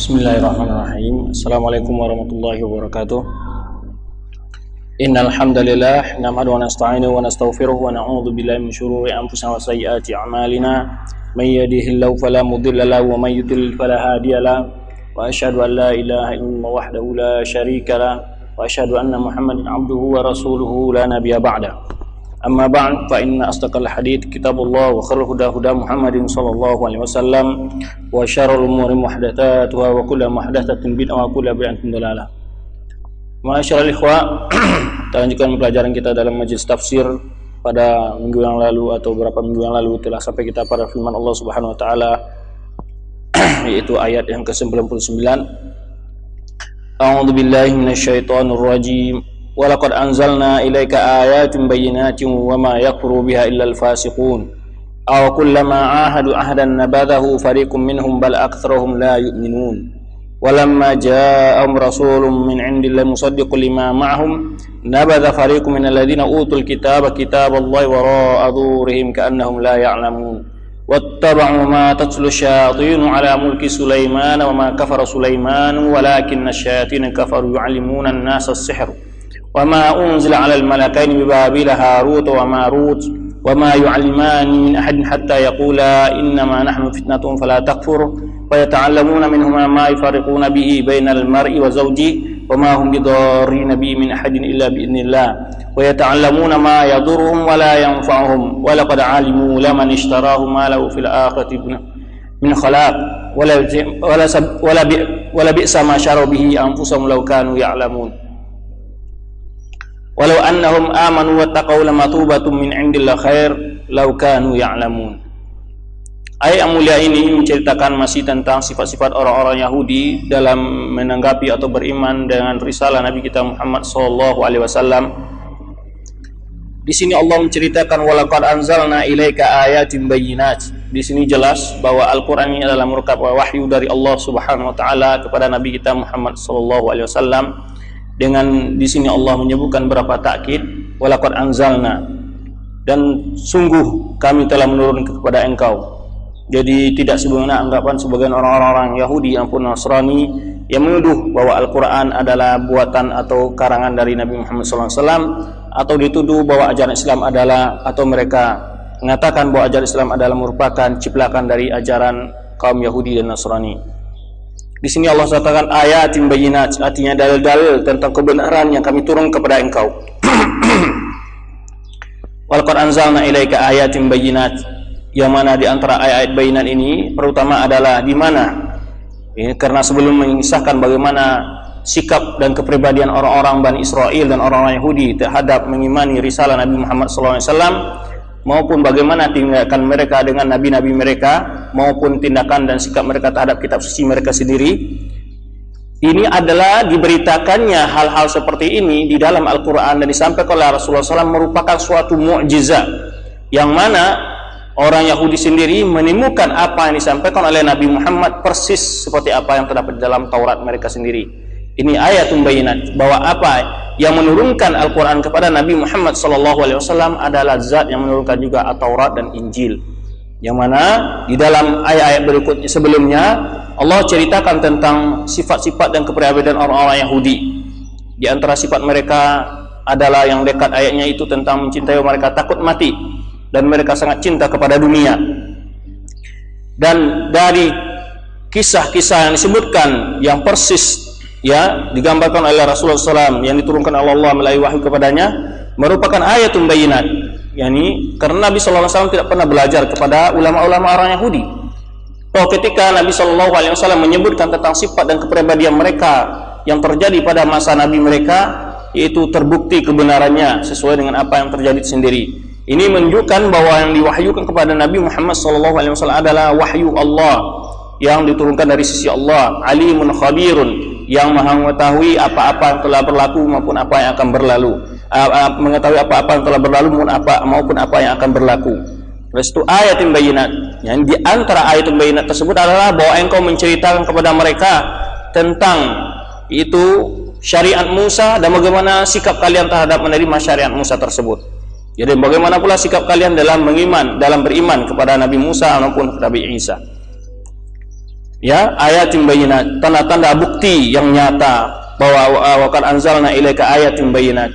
Bismillahirrahmanirrahim. Assalamualaikum warahmatullahi wabarakatuh. Innal hamdalillah nahmaduhu wa nasta'inuhu wa nastaghfiruh wa na'udzu billahi min shururi anfusina wa sayyiati a'malina. May yahdihillahu fala mudilla lahu wa may yudlil fala hadiya lahu. Wa asyhadu an la ilaha illallah wahdahu la syarika lahu wa asyhadu anna Muhammadan 'abduhu wa rasuluhu la nabiyya ba'da. Amma ba'd, fa inna asdaqal hadits kitabullah wa khairul huda huda Muhammadin sallallahu alaihi wasallam wa syarrul umuri muhdatsatuha wa kullu muhdatsatin bid'ah wa kullu bid'atin dhalalah. Ma'asyiral ikhwa, kita lanjutkan pelajaran kita dalam majelis tafsir. Pada minggu yang lalu atau beberapa minggu yang lalu telah sampai kita pada firman Allah Subhanahu wa taala yaitu ayat yang ke-99. A'udzu billahi minasyaitonir rajim. Walaqad anzalna ilaika ayatin bayyinatin wama yakfuru biha illa al-fasiqun aw kullama ahadu ahdan nabadahu fariqum minhum bal aktsaruhum la yu'minun walamma ja'ahum rasulun min 'indillahi musaddiqun lima ma'ahum nabadha fariqum minal ladzina utul kitaba kitaballahi wara'a dhurihim ka'annahum la ya'lamun wattaba'u ma tatlu syayatinu 'ala mulki Sulaiman wa ma kafara Sulaiman walakinna asyayatina kafaru yu'allimuna an-nasa as-sihr وما أنزل على الملكين ببابل هاروت وماروت وما يعلمان من أحد حتى يقولا إنما نحن فتنة فلا تكفر ويتعلمون منهما ما يفرقون به بين المرء وزوجه وما هم بضارين به من أحد إلا بإذن الله ويتعلمون ما يضرهم ولا ينفعهم ولقد علموا لمن اشتراه ما له في الآخرة من خلاق ولا بئس ما شروا به أنفسهم لو كانوا يعلمون walau annahum amanu wattaqau lamatubatun min indillahi khair law kanu ya'lamun. Ayat yang mulia ini menceritakan masih tentang sifat-sifat orang-orang Yahudi dalam menanggapi atau beriman dengan risalah Nabi kita Muhammad sallallahu alaihi wasallam. Di sini Allah menceritakan walaqad anzalna ilaika ayatin bayyinat. Di sini jelas bahwa Al-Qur'an ini adalah merupakan wahyu dari Allah Subhanahu wa taala kepada Nabi kita Muhammad sallallahu alaihi wasallam. Dengan di sini Allah menyebutkan berapa takkid walaqad anzalna, dan sungguh kami telah menurunkan kepada engkau. Jadi tidak sebagaimana anggapan sebagian orang-orang Yahudi maupun Nasrani yang menuduh bahwa Al-Quran adalah buatan atau karangan dari Nabi Muhammad SAW, atau dituduh bahwa ajaran Islam adalah, atau mereka mengatakan bahwa ajaran Islam adalah merupakan ciplakan dari ajaran kaum Yahudi dan Nasrani. Di sini Allah katakan ayatin bayyinat, artinya dalil-dalil tentang kebenaran yang kami turun kepada engkau. Walaqad anzalna ilaika ayatin bayyinat, yang mana di antara ayat-ayat bayyinat ini pertama adalah di mana karena sebelum mengisahkan bagaimana sikap dan kepribadian orang-orang Bani Israel dan orang-orang Yahudi terhadap mengimani risalah Nabi Muhammad SAW, maupun bagaimana tindakan mereka dengan nabi-nabi mereka, maupun tindakan dan sikap mereka terhadap kitab suci mereka sendiri. Ini adalah diberitakannya hal-hal seperti ini di dalam Al-Quran dan disampaikan oleh Rasulullah SAW merupakan suatu mukjizat, yang mana orang Yahudi sendiri menemukan apa yang disampaikan oleh Nabi Muhammad persis seperti apa yang terdapat dalam Taurat mereka sendiri. Ini ayatun bayyinat, bahwa apa yang menurunkan Al-Quran kepada Nabi Muhammad SAW adalah zat yang menurunkan juga At-Taurat dan Injil, yang mana di dalam ayat-ayat berikutnya sebelumnya Allah ceritakan tentang sifat-sifat dan kepribadian orang-orang Yahudi. Di antara sifat mereka adalah yang dekat ayatnya itu tentang mencintai mereka takut mati, dan mereka sangat cinta kepada dunia. Dan dari kisah-kisah yang disebutkan yang persis digambarkan oleh Rasulullah SAW yang diturunkan oleh Allah melalui wahyu kepadanya merupakan ayatun bayyinat, yakni karena Nabi SAW tidak pernah belajar kepada ulama-ulama orang Yahudi. Ketika Nabi SAW menyebutkan tentang sifat dan kepribadian mereka yang terjadi pada masa Nabi mereka, yaitu terbukti kebenarannya sesuai dengan apa yang terjadi sendiri. Ini menunjukkan bahwa yang diwahyukan kepada Nabi Muhammad SAW adalah wahyu Allah yang diturunkan dari sisi Allah, alimun khabirun, yang maha mengetahui apa-apa yang telah berlaku maupun apa yang akan berlalu, mengetahui apa-apa yang telah berlalu maupun apa yang akan berlaku. Terus itu ayatin bayyinat. Yang di antara ayatin bayyinat tersebut adalah bahwa engkau menceritakan kepada mereka tentang itu syariat Musa dan bagaimana sikap kalian terhadap menerima syariat Musa tersebut. Jadi bagaimana pula sikap kalian dalam beriman kepada Nabi Musa maupun Nabi Isa. Ya, ayatin bayyinat, tanda-tanda bukti yang nyata bahwa wa qad anzalna ilaika ayatin bayyinat.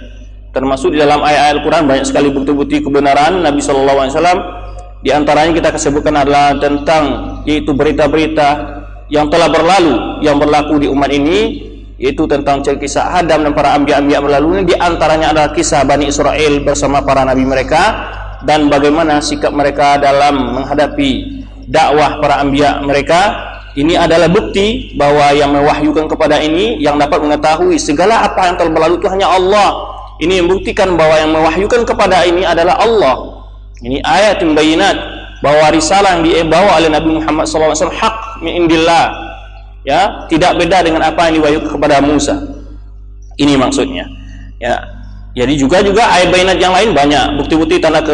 Termasuk di dalam ayat-ayat Al-Qur'an banyak sekali bukti-bukti kebenaran Nabi sallallahu alaihi wasallam. Di antaranya kita sebutkan adalah tentang yaitu berita-berita yang telah berlalu yang berlaku di umat ini, yaitu tentang kisah Adam dan para anbiya-anbiya berlalu. Di antaranya adalah kisah Bani Israel bersama para nabi mereka dan bagaimana sikap mereka dalam menghadapi dakwah para anbiya mereka. Ini adalah bukti bahwa yang mewahyukan kepada ini, yang dapat mengetahui segala apa yang telah berlalu itu hanya Allah. Ini membuktikan bahwa yang mewahyukan kepada ini adalah Allah. Ini ayat yang bayinat bahwa risalah yang dibawa oleh Nabi Muhammad SAW hak min indillah, ya, tidak beda dengan apa yang diwahyukan kepada Musa. Ini maksudnya, ya. Jadi juga ayat bayinat yang lain banyak, bukti-bukti tanda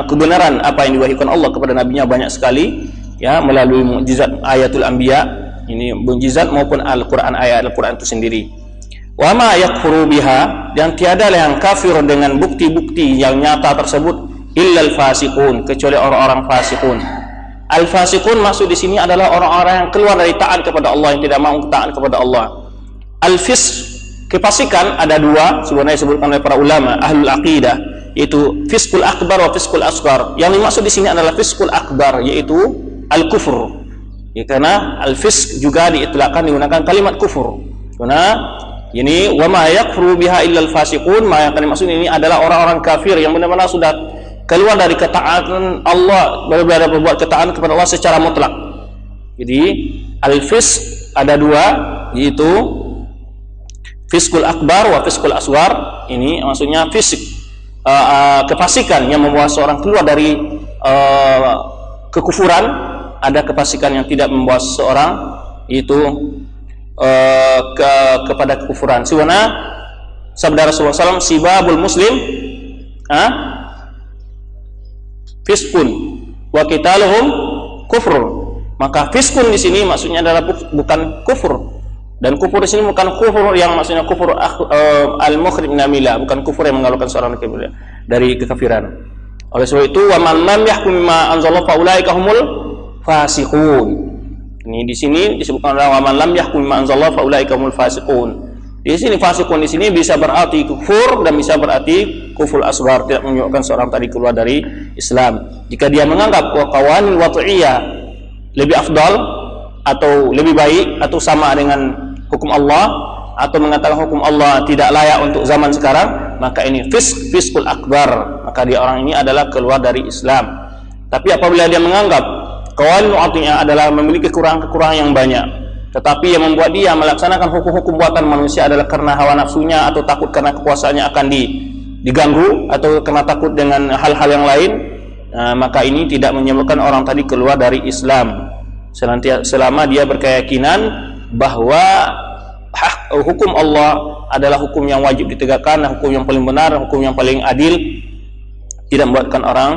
kebenaran apa yang diwahyukan Allah kepada nabinya banyak sekali, ya, melalui mukjizat ayatul anbiya, ini mukjizat maupun Al-Qur'an, ayat Al-Qur'an itu sendiri. Wa ma yakfuru biha, dan tiadalah yang kafir dengan bukti-bukti yang nyata tersebut illal fasiqun, kecuali orang-orang fasiqun. Al-fasiqun maksud di sini adalah orang-orang yang keluar dari taat kepada Allah, yang tidak mau taat kepada Allah. Al-fisq, kefasikan ada dua sebenarnya disebutkan oleh para ulama ahlul aqidah, yaitu fisqul akbar wa fisqul asghar. Yang dimaksud di sini adalah fisqul akbar, yaitu al-kufur. Ya, karena al-fisq juga diitlaqkan digunakan kalimat kufur. Karena ini wa ma yakfuru biha illal fasiqun, maka yang dimaksud ini adalah orang-orang kafir yang benar-benar sudah keluar dari ketaatan Allah, benar-benar berbuat ketaatan kepada Allah secara mutlak. Jadi al-fisq ada dua, yaitu fiskul akbar wa fiskul aswar. Ini maksudnya fisik, kefasikan yang membawa seorang keluar dari kekufuran. Ada kefasikan yang tidak membawa seseorang itu kepada kekufuran. Sebenarnya sabda Rasulullah SAW, sibabul muslim fiskun wa qitaluhum kufur. Maka fiskun di sini maksudnya adalah bukan kufur. Dan kufur di sini bukan kufur yang maksudnya kufur al-mukhrij min al-millah, bukan kufur yang mengeluarkan seorang dari kekafiran. Oleh sebab itu, wa man lam yahkum bima anzalallahu fa ulaika humul fasiqun. Ini di sini disebutkan wa man lam yahkum bima anzalallahu fa ulaika humul fasiqun. Di sini fasiqun di sini bisa berarti kufur dan bisa berarti kufur asghar, tidak menunjukkan seorang tadi keluar dari Islam. Jika dia menganggap qawanin wad'iyah lebih afdal atau lebih baik atau sama dengan hukum Allah, atau mengatakan hukum Allah tidak layak untuk zaman sekarang, maka ini fiskul akbar, maka dia orang ini adalah keluar dari Islam. Tapi apabila dia menganggap qawanin wad'iyah adalah memiliki kekurangan yang banyak, tetapi yang membuat dia melaksanakan hukum-hukum buatan manusia adalah karena hawa nafsunya atau takut karena kekuasaannya akan diganggu atau karena takut dengan hal-hal yang lain, maka ini tidak menyebabkan orang tadi keluar dari Islam, selama dia berkeyakinan bahwa hukum Allah adalah hukum yang wajib ditegakkan, hukum yang paling benar, hukum yang paling adil, tidak membuatkan orang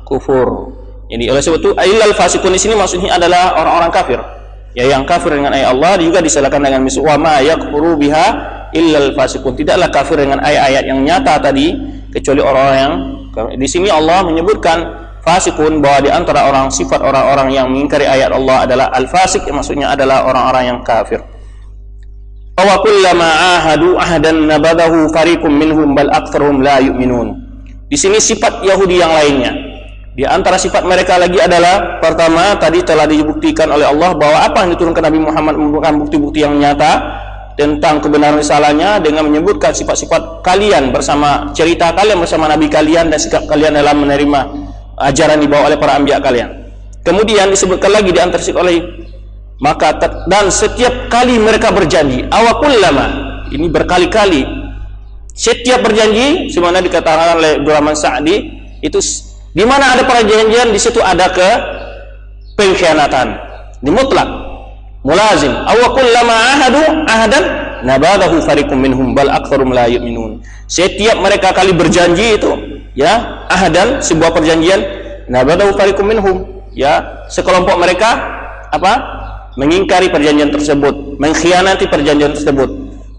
kufur. Jadi oleh sebab itu illal fasiqun di sini maksudnya adalah orang-orang kafir, ya, yang kafir dengan ayat Allah, juga disalahkan dengan wa ma yakfuru biha illal fasiqun. Tidaklah kafir dengan ayat-ayat yang nyata tadi kecuali orang-orang yang di sini Allah menyebutkan fasikun, bahwa di antara orang sifat orang-orang yang mengingkari ayat Allah adalah al-fasik, yang maksudnya adalah orang-orang yang kafir. Wa kullama ahadu ahdan nabadahu fariqum minhum bal aktsaruhum la yu'minun. Di sini sifat Yahudi yang lainnya. Di antara sifat mereka lagi adalah, pertama tadi telah dibuktikan oleh Allah bahwa apa yang diturunkan Nabi Muhammad merupakan bukti-bukti yang nyata tentang kebenaran risalahnya, dengan menyebutkan sifat-sifat kalian bersama, cerita kalian bersama Nabi kalian dan sikap kalian dalam menerima ajaran dibawa oleh para anbiya kalian. Kemudian disebutkan lagi di antara sifat oleh maka dan setiap kali mereka berjanji, awakullama, ini berkali-kali, setiap berjanji, sebenarnya dikatakan oleh Abdurrahman Sa'di, itu di mana ada perjanjian di situ ada pengkhianatan, di mutlak mulazim. Awakullama ahadu ahadan nabadahu fariqum minhum bal aktsaruhum la yu'minun. Setiap mereka kali berjanji itu, ya, ahadan, sebuah perjanjian, nabadahu fariqum minhum, ya, sekelompok mereka apa? Mengingkari perjanjian tersebut, mengkhianati perjanjian tersebut.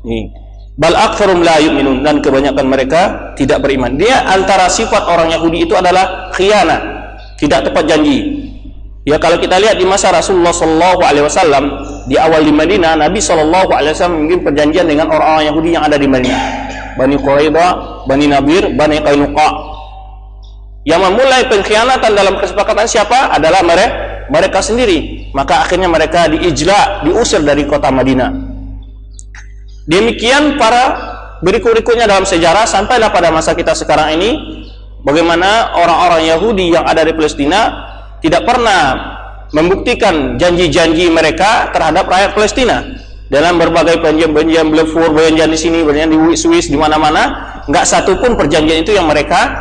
Nih, bal aktsaruhum la yu'minun, dan kebanyakan mereka tidak beriman. Dia antara sifat orang Yahudi itu adalah khianat, tidak tepat janji. Ya, kalau kita lihat di masa Rasulullah Shallallahu Alaihi Wasallam di awal di Madinah, Nabi Shallallahu Alaihi Wasallam membuat perjanjian dengan orang-orang Yahudi yang ada di Madinah, Bani Quraidah, Bani Nadir, Bani Qainuqa. Yang memulai pengkhianatan dalam kesepakatan siapa? Adalah mereka sendiri. Maka akhirnya mereka diijla, diusir dari kota Madinah. Demikian para berikut-berikutnya dalam sejarah sampailah pada masa kita sekarang ini, bagaimana orang-orang Yahudi yang ada di Palestina tidak pernah membuktikan janji-janji mereka terhadap rakyat Palestina dalam berbagai perjanjian Balfour, perjanjian di sini, perjanjian di Swiss, di mana-mana, nggak satu pun perjanjian itu yang mereka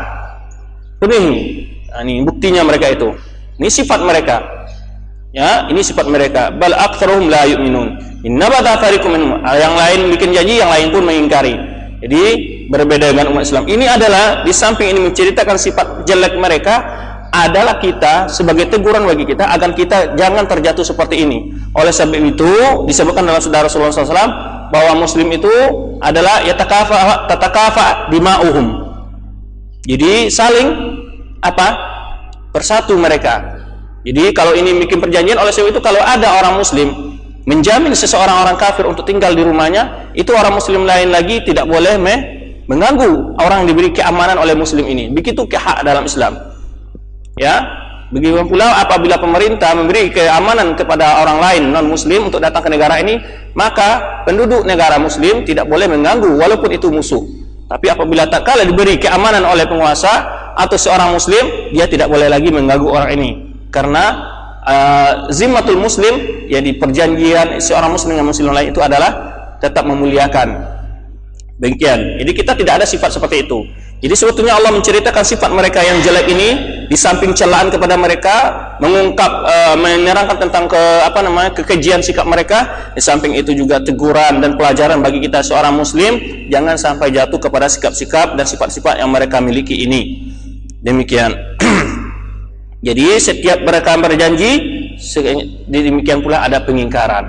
penuhi. Nah, ini buktinya mereka itu. Ini sifat mereka. Ya, ini sifat mereka. Bal aktsaruhum la yu'minun. Inna bata fariqum minhum. Yang lain bikin janji, yang lain pun mengingkari. Jadi berbeda dengan umat Islam. Ini adalah di samping ini menceritakan sifat jelek mereka, adalah kita sebagai teguran bagi kita agar kita jangan terjatuh seperti ini. Oleh sebab itu disebutkan dalam Sunnah Rasulullah SAW bahwa Muslim itu adalah tatakafa dima'uhum. Jadi saling bersatu mereka. Jadi kalau ini bikin perjanjian, oleh sebab itu kalau ada orang Muslim menjamin seseorang orang kafir untuk tinggal di rumahnya, itu orang Muslim lain lagi tidak boleh mengganggu orang yang diberi keamanan oleh Muslim ini. Begitu hak dalam Islam. Ya, begitu pula apabila pemerintah memberi keamanan kepada orang lain non muslim untuk datang ke negara ini, maka penduduk negara muslim tidak boleh mengganggu walaupun itu musuh. Tapi apabila tak kala diberi keamanan oleh penguasa atau seorang muslim, dia tidak boleh lagi mengganggu orang ini. Karena zimmatul muslim, ya, di perjanjian seorang muslim dengan muslim lain itu adalah tetap memuliakan. Demikian. Jadi kita tidak ada sifat seperti itu. Jadi sebetulnya Allah menceritakan sifat mereka yang jelek ini, di samping celaan kepada mereka, mengungkap, menerangkan tentang kekejian sikap mereka, di samping itu juga teguran dan pelajaran bagi kita seorang muslim, jangan sampai jatuh kepada sikap-sikap dan sifat-sifat yang mereka miliki ini. Demikian. Jadi setiap mereka berjanji, demikian pula ada pengingkaran.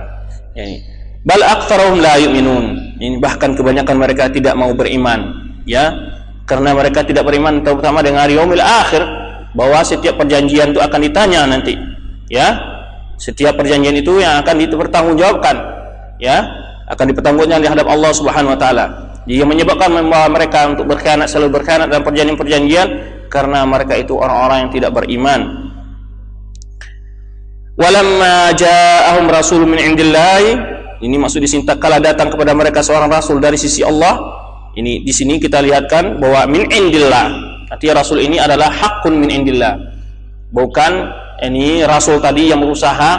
Bal aktsaruhum la yu'minun. Ini bahkan kebanyakan mereka tidak mau beriman, ya. Karena mereka tidak beriman terutama dengan yaumil akhir, bahwa setiap perjanjian itu akan ditanya nanti, ya. Setiap perjanjian itu yang akan dipertanggungjawabkan, ya, akan dipertanggungjawabkan di hadap Allah Subhanahu wa taala. Dia menyebabkan membawa mereka untuk berkhianat, selalu berkhianat dalam perjanjian-perjanjian karena mereka itu orang-orang yang tidak beriman. Walamma ja'ahum rasulun min indillahi, ini maksud di sini kala datang kepada mereka seorang rasul dari sisi Allah. Ini di sini kita lihatkan bahwa min indillah, artinya rasul ini adalah hakun min indillah. Bukan ini rasul tadi yang berusaha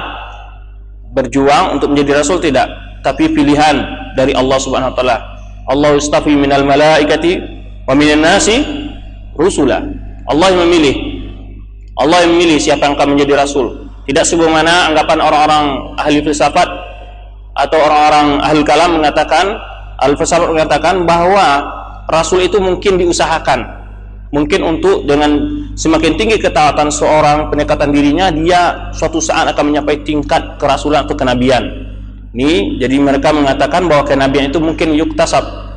berjuang untuk menjadi rasul, tidak, tapi pilihan dari Allah Subhanahu wa taala. Allah istafi minal malaikati wa minan nasi rusula. Allah yang memilih. Allah yang memilih siapa yang akan menjadi rasul. Tidak sebagaimana anggapan orang-orang ahli filsafat atau orang-orang ahli kalam mengatakan, al-filsafat mengatakan bahwa rasul itu mungkin diusahakan, mungkin untuk dengan semakin tinggi ketaatan seorang, pendekatan dirinya, dia suatu saat akan mencapai tingkat kerasulan atau kenabian. Ini jadi mereka mengatakan bahwa kenabian itu mungkin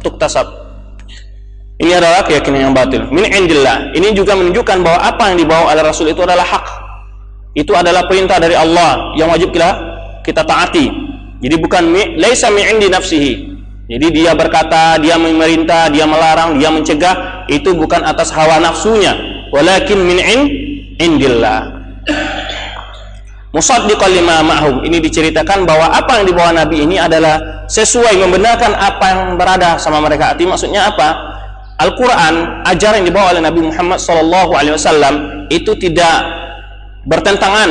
tuktasab. Ini adalah keyakinan yang batil. Min indillah. Ini juga menunjukkan bahwa apa yang dibawa oleh rasul itu adalah hak. Itu adalah perintah dari Allah yang wajib kita taati. Jadi bukan laisa min indi nafsihi. Jadi dia berkata, dia memerintah, dia melarang, dia mencegah, itu bukan atas hawa nafsunya, walakin min indillah. Musaddiqan lima ma'hum. Ini diceritakan bahwa apa yang dibawa Nabi ini adalah sesuai, membenarkan apa yang berada sama mereka. Arti maksudnya apa? Al-Quran, ajaran yang dibawa oleh Nabi Muhammad SAW itu tidak bertentangan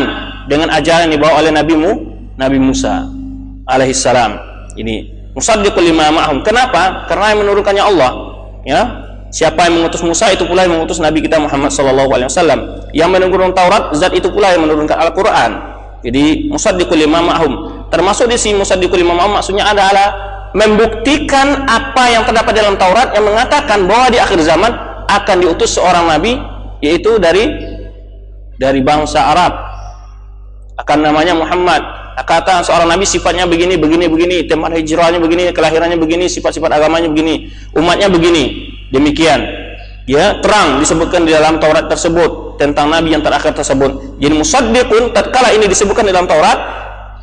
dengan ajaran yang dibawa oleh Nabi Musa alaihissalam. Ini musaddiqul lima ma'hum. Kenapa? Karena yang menurunkannya Allah, ya. Siapa yang mengutus Musa, itu pula yang mengutus Nabi kita Muhammad SAW. Yang menurunkan Taurat, zat itu pula yang menurunkan Al-Quran. Jadi musaddiqul lima ma'hum. Termasuk di sini musaddiqul lima ma'hum maksudnya adalah membuktikan apa yang terdapat dalam Taurat yang mengatakan bahwa di akhir zaman akan diutus seorang nabi, yaitu dari bangsa Arab, akan namanya Muhammad. Kata seorang nabi sifatnya begini, tempat hijrahnya begini, kelahirannya begini, sifat-sifat agamanya begini, umatnya begini. Demikian, ya, terang disebutkan di dalam Taurat tersebut. tentang nabi yang terakhir tersebut. Jadi musaddiqun tatkala ini disebutkan dalam Taurat,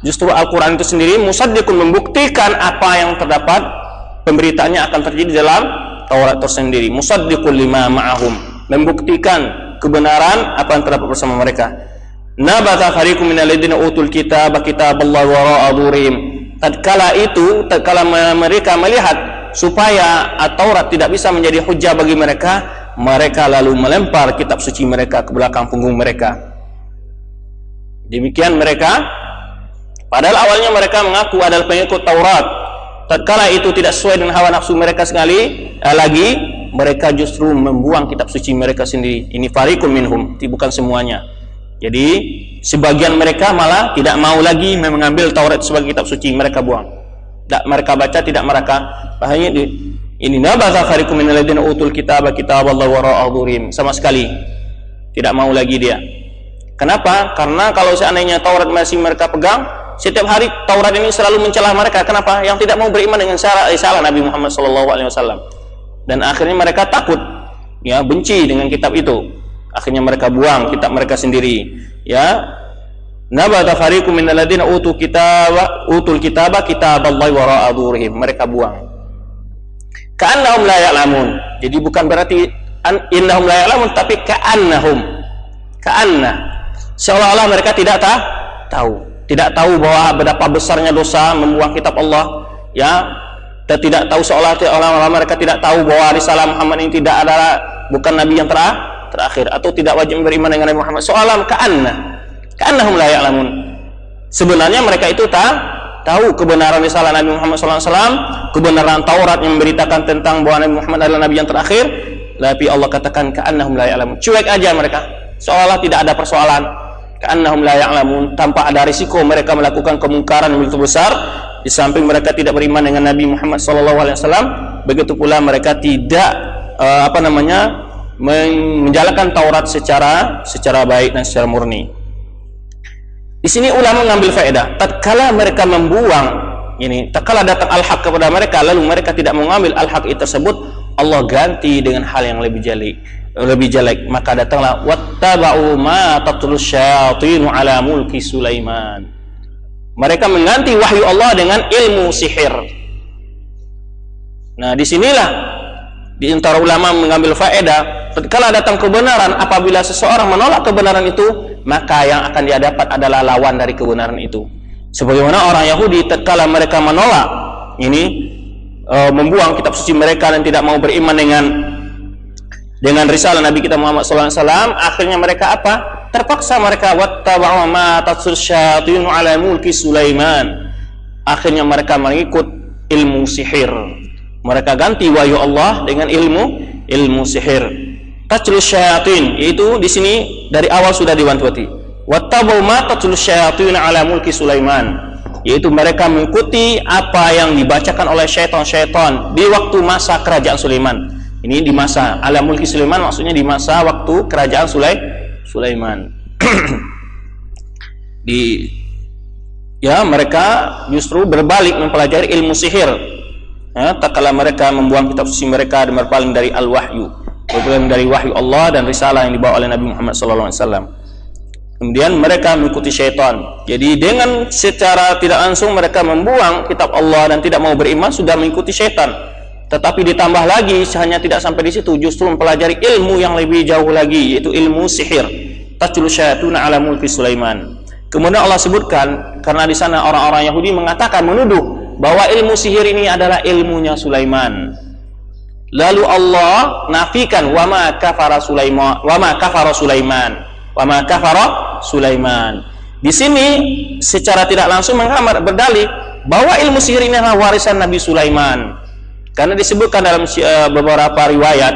justru Al-Quran itu sendiri musaddiqun membuktikan apa yang terdapat pemberitaannya akan terjadi dalam Taurat tersendiri. Musaddiqul lima ma'ahum, membuktikan kebenaran apa yang terdapat bersama mereka. Nabatha fariqum minal ladzina utul kitaba kitaballahi wara'a dhurihim. Tatkala mereka melihat supaya Taurat tidak bisa menjadi hujah bagi mereka, mereka lalu melempar kitab suci mereka ke belakang punggung mereka. Demikian mereka, padahal awalnya mereka mengaku adalah pengikut Taurat. Tatkala itu tidak sesuai dengan hawa nafsu mereka sekali lagi, mereka justru membuang kitab suci mereka sendiri. Ini fariqum minhum, bukan semuanya. Jadi sebagian mereka malah tidak mau lagi mengambil Taurat sebagai kitab suci, mereka buang. Tidak mereka baca, tidak mereka pahami. Ini nabatha fariqum minal ladzina utul kitaba kitaballahi wara'a dhurihim, sama sekali tidak mau lagi dia. Kenapa? Karena kalau seandainya Taurat masih mereka pegang, setiap hari Taurat ini selalu mencela mereka. Kenapa? Yang tidak mau beriman dengan risalah Nabi Muhammad SAW. Dan akhirnya mereka takut, ya, benci dengan kitab itu. Akhirnya mereka buang kitab mereka sendiri, ya. Nabatha fariqum minal ladzina utul kitaba kitaballahi wara'a dhurihim, mereka buang. Ka'annahum la ya'lamun. Jadi bukan berarti innahum la ya'lamun, tapi ka'annahum, seolah-olah mereka tidak tahu bahwa betapa besarnya dosa membuang kitab Allah, ya. Tidak tahu, seolah-olah mereka tidak tahu bahwa risalah Muhammad ini tidak adalah, bukan nabi yang terakhir, atau tidak wajib beriman dengan Nabi Muhammad. Soalan ka'annahum la ya'lamun. Sebenarnya mereka itu tahu kebenaran risalah Nabi Muhammad SAW, kebenaran Taurat yang memberitakan tentang bahwa Nabi Muhammad adalah nabi yang terakhir, tapi Allah katakan ka'annahum la ya'lamun. Cuek aja mereka, seolah tidak ada persoalan. Ka'annahum la ya'lamun, tanpa ada risiko mereka melakukan kemungkaran yang begitu besar. Di samping mereka tidak beriman dengan Nabi Muhammad SAW, begitu pula mereka tidak menjalankan Taurat secara baik dan secara murni. Di sini ulama mengambil faedah, tatkala mereka membuang ini, tatkala datang al-haq kepada mereka lalu mereka tidak mengambil al-haq itu tersebut, Allah ganti dengan hal yang lebih jelek. Maka datanglah wattaba'u ma tatlus syayatinu ala mulki Sulaiman. Mereka mengganti wahyu Allah dengan ilmu sihir. Nah, disinilah di antara ulama mengambil faedah, tatkala datang kebenaran, apabila seseorang menolak kebenaran itu, maka yang akan dia dapat adalah lawan dari kebenaran itu. Sebagaimana orang Yahudi tatkala mereka menolak membuang kitab suci mereka dan tidak mau beriman dengan risalah Nabi kita Muhammad SAW, akhirnya mereka apa? Terpaksa mereka wattaba'u ma tatlus syayatinu ala mulki Sulaiman. Akhirnya mereka mengikut ilmu sihir. Mereka ganti wahyu Allah dengan ilmu sihir. Tatlus syayatin, yaitu di sini dari awal sudah diwanti-wanti. Wattaba'u ma tatlus syayatinu ala mulki Sulaiman, yaitu mereka mengikuti apa yang dibacakan oleh syaitan-syaitan di waktu masa kerajaan Sulaiman. Ini di masa ala mulki Sulaiman, maksudnya di masa waktu kerajaan Sulaiman. Mereka justru berbalik mempelajari ilmu sihir. Tatkala mereka membuang kitab suci mereka dan berpaling dari al-wahyu, berpaling dari wahyu Allah dan risalah yang dibawa oleh Nabi Muhammad SAW. Kemudian mereka mengikuti syaitan. Jadi dengan secara tidak langsung mereka membuang kitab Allah dan tidak mau beriman, sudah mengikuti syaitan. Tetapi ditambah lagi, hanya tidak sampai di situ, justru mempelajari ilmu yang lebih jauh lagi, yaitu ilmu sihir. Tatlus syayatuna ala mulki Sulaiman. Kemudian Allah sebutkan, karena di sana orang-orang Yahudi mengatakan, menuduh bahwa ilmu sihir ini adalah ilmunya Sulaiman. Lalu Allah nafikan wa ma kafara Sulaiman. Di sini secara tidak langsung berdalih bahwa ilmu sihir ini adalah warisan Nabi Sulaiman. Karena disebutkan dalam beberapa riwayat,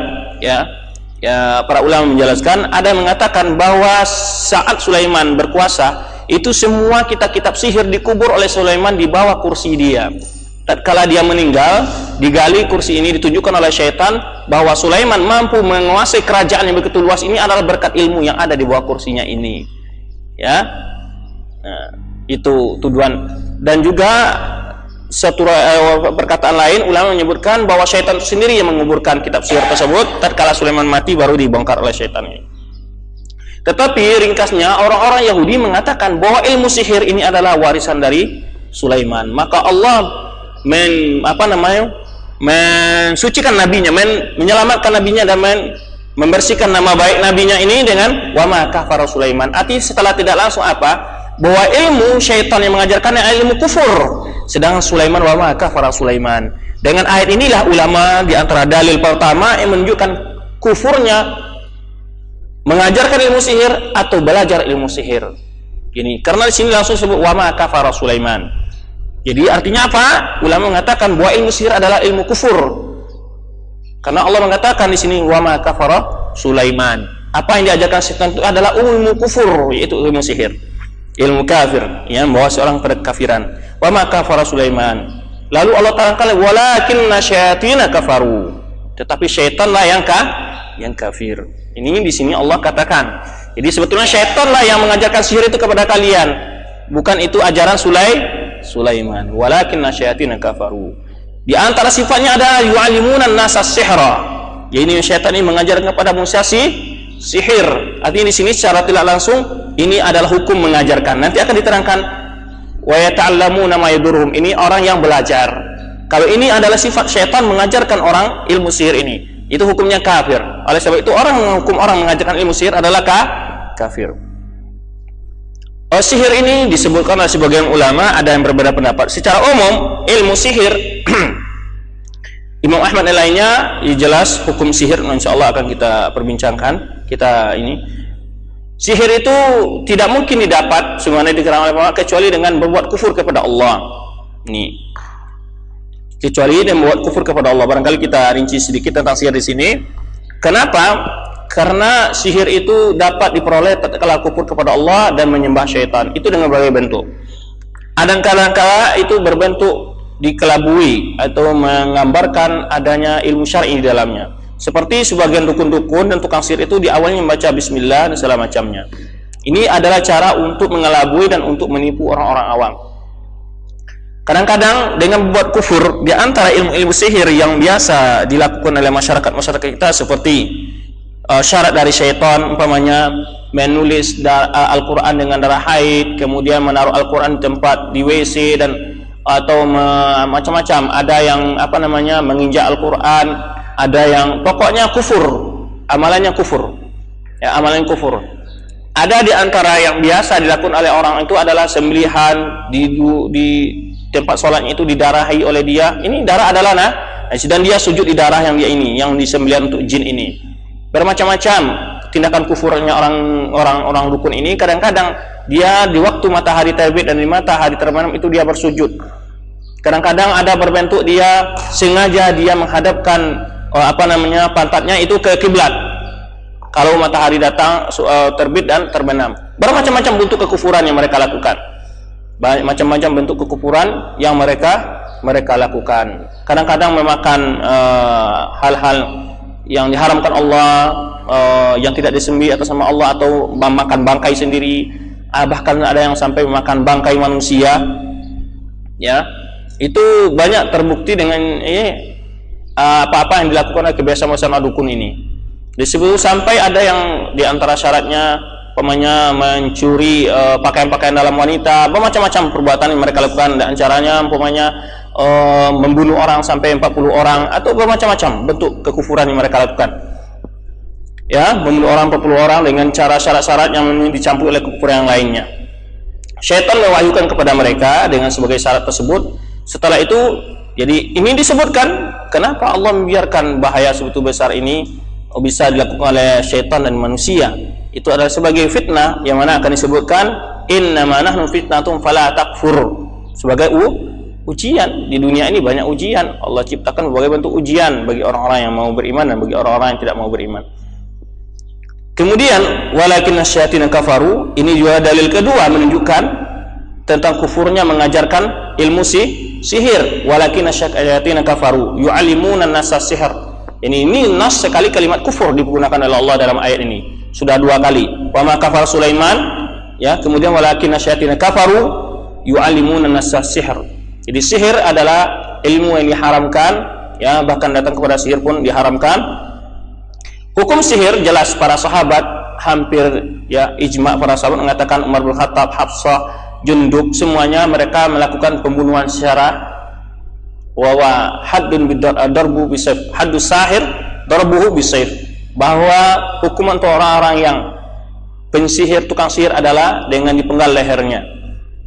para ulama menjelaskan, ada yang mengatakan bahwa saat Sulaiman berkuasa, itu semua kitab-kitab sihir dikubur oleh Sulaiman di bawah kursi dia. Tatkala dia meninggal, digali kursi ini, ditunjukkan oleh syaitan bahwa Sulaiman mampu menguasai kerajaan yang begitu luas ini adalah berkat ilmu yang ada di bawah kursinya ini. Ya, nah, itu tuduhan. Dan juga satu perkataan lain, ulama menyebutkan bahwa syaitan itu sendiri yang menguburkan kitab sihir tersebut. Tatkala Sulaiman mati baru dibongkar oleh syaitan ini. Tetapi ringkasnya orang-orang Yahudi mengatakan bahwa ilmu sihir ini adalah warisan dari Sulaiman. Maka Allah mensucikan nabinya, menyelamatkan nabinya dan membersihkan nama baik nabinya ini dengan wa ma kafara Sulaiman. Artinya setelah tidak langsung bahwa ilmu syaitan yang mengajarkannya ilmu kufur, sedangkan Sulaiman wa ma kafara Sulaiman. Dengan ayat inilah ulama di antara dalil pertama yang menunjukkan kufurnya mengajarkan ilmu sihir atau belajar ilmu sihir. Ini karena di sini langsung sebut wa ma kafara Sulaiman. Jadi artinya apa? Ulama mengatakan bahwa ilmu sihir adalah ilmu kufur. Karena Allah mengatakan di sini wa ma kafara Sulaiman. Apa yang diajarkan setan itu adalah ilmu kufur, yaitu ilmu sihir, ilmu kafir, yang membawa seorang pada kafiran. Wa ma kafara Sulaiman. Lalu Allah terangkan walakinna syayatina kafaru. Tetapi syaitanlah yang kafir. Ini di sini Allah katakan. Jadi sebetulnya syaitanlah yang mengajarkan sihir itu kepada kalian, bukan itu ajaran Sulaiman. Walakinna syayatina kafaru. Di antara sifatnya ada yu'allimuna an-nasa sihra. Jadi syaitan ini mengajarkan kepada manusia sihir. Artinya di sini secara tidak langsung ini adalah hukum mengajarkan. Nanti akan diterangkan wa yata'allamuna ma yadurhum. Ini orang yang belajar. Kalau ini adalah sifat syaitan mengajarkan orang ilmu sihir ini, itu hukumnya kafir. Oleh sebab itu orang menghukum orang mengajarkan ilmu sihir adalah kafir. Sihir ini disebutkan oleh sebagian ulama ada yang berbeda pendapat. Secara umum ilmu sihir Imam Ahmad dan lainnya jelas hukum sihir insyaallah akan kita perbincangkan. Sihir itu tidak mungkin didapat sebagaimana diterangkan oleh ulama kecuali dengan berbuat kufur kepada Allah. Ini kecuali dia membuat kufur kepada Allah. Barangkali kita rinci sedikit tentang sihir di sini. Kenapa? Karena sihir itu dapat diperoleh tatkala kufur kepada Allah dan menyembah syaitan. Itu dengan berbagai bentuk. Kadang-kadang itu berbentuk dikelabui atau menggambarkan adanya ilmu syar'i di dalamnya. Seperti sebagian dukun-dukun dan tukang sihir itu di awalnya membaca bismillah dan segala macamnya. Ini adalah cara untuk mengelabui dan untuk menipu orang-orang awam. Kadang-kadang dengan membuat kufur di antara ilmu-ilmu sihir yang biasa dilakukan oleh masyarakat kita seperti syarat dari syaitan, umpamanya menulis Al-Quran dengan darah haid, kemudian menaruh Al-Quran di tempat di WC dan atau macam-macam. Ada yang menginjak Al-Quran, ada yang pokoknya kufur, amalannya kufur. Ya, amalan kufur. Ada di antara yang biasa dilakukan oleh orang itu adalah sembelihan di tempat sholatnya itu didarahi oleh dia. Ini darah adalah dan dia sujud di darah yang dia ini, yang disembelihan untuk jin ini. Bermacam-macam tindakan kufurnya orang dukun ini. Kadang-kadang dia di waktu matahari terbit dan di matahari terbenam itu dia bersujud. Kadang-kadang ada berbentuk dia sengaja dia menghadapkan pantatnya itu ke kiblat kalau matahari datang terbit dan terbenam. Bermacam-macam bentuk kekufuran yang mereka lakukan. Banyak macam-macam bentuk kekufuran yang mereka lakukan. Kadang-kadang memakan hal-hal yang diharamkan Allah, yang tidak disembelih atas nama Allah, atau memakan bangkai sendiri. Bahkan ada yang sampai memakan bangkai manusia. Ya, itu banyak terbukti dengan apa-apa yang dilakukan oleh kebiasaan-kebiasaan dukun ini. Disebut sampai ada yang diantara syaratnya mencuri pakaian-pakaian dalam wanita, bermacam-macam perbuatan yang mereka lakukan, dan caranya membunuh orang sampai 40 orang, atau bermacam-macam bentuk kekufuran yang mereka lakukan. Ya, membunuh orang 40 orang dengan cara syarat-syarat yang dicampur oleh kekufuran yang lainnya. Syaitan mewahyukan kepada mereka dengan sebagai syarat tersebut. Setelah itu, jadi ini disebutkan kenapa Allah membiarkan bahaya sebegitu besar ini bisa dilakukan oleh syaitan dan manusia. Itu adalah sebagai fitnah yang mana akan disebutkan innama nahnu fitnatum fala takfur, sebagai ujian. Di dunia ini banyak ujian. Allah ciptakan berbagai bentuk ujian bagi orang-orang yang mau beriman dan bagi orang-orang yang tidak mau beriman. Kemudian walakinna syayatina kafaru, ini juga dalil kedua menunjukkan tentang kufurnya mengajarkan ilmu sihir. Walakinna syayatina kafaru yu'allimuna an-nasa sihr. Ini nas sekali kalimat kufur digunakan oleh Allah dalam ayat ini. Sudah 2 kali. Wa ma kafar Sulaiman, ya, kemudian walakinna syayatina kafaru yu'allimuna an-nasa sihr. Jadi sihir adalah ilmu yang diharamkan, ya, bahkan datang kepada sihir pun diharamkan. Hukum sihir jelas para sahabat hampir ya ijma' para sahabat mengatakan Umar bin Khattab, Hafsah, Jundub, semuanya mereka melakukan pembunuhan secara wa haddun bidarbu bisayf, haddus sahir darbuhu bisayf, bahwa hukuman untuk orang-orang yang pensihir, tukang sihir adalah dengan dipenggal lehernya.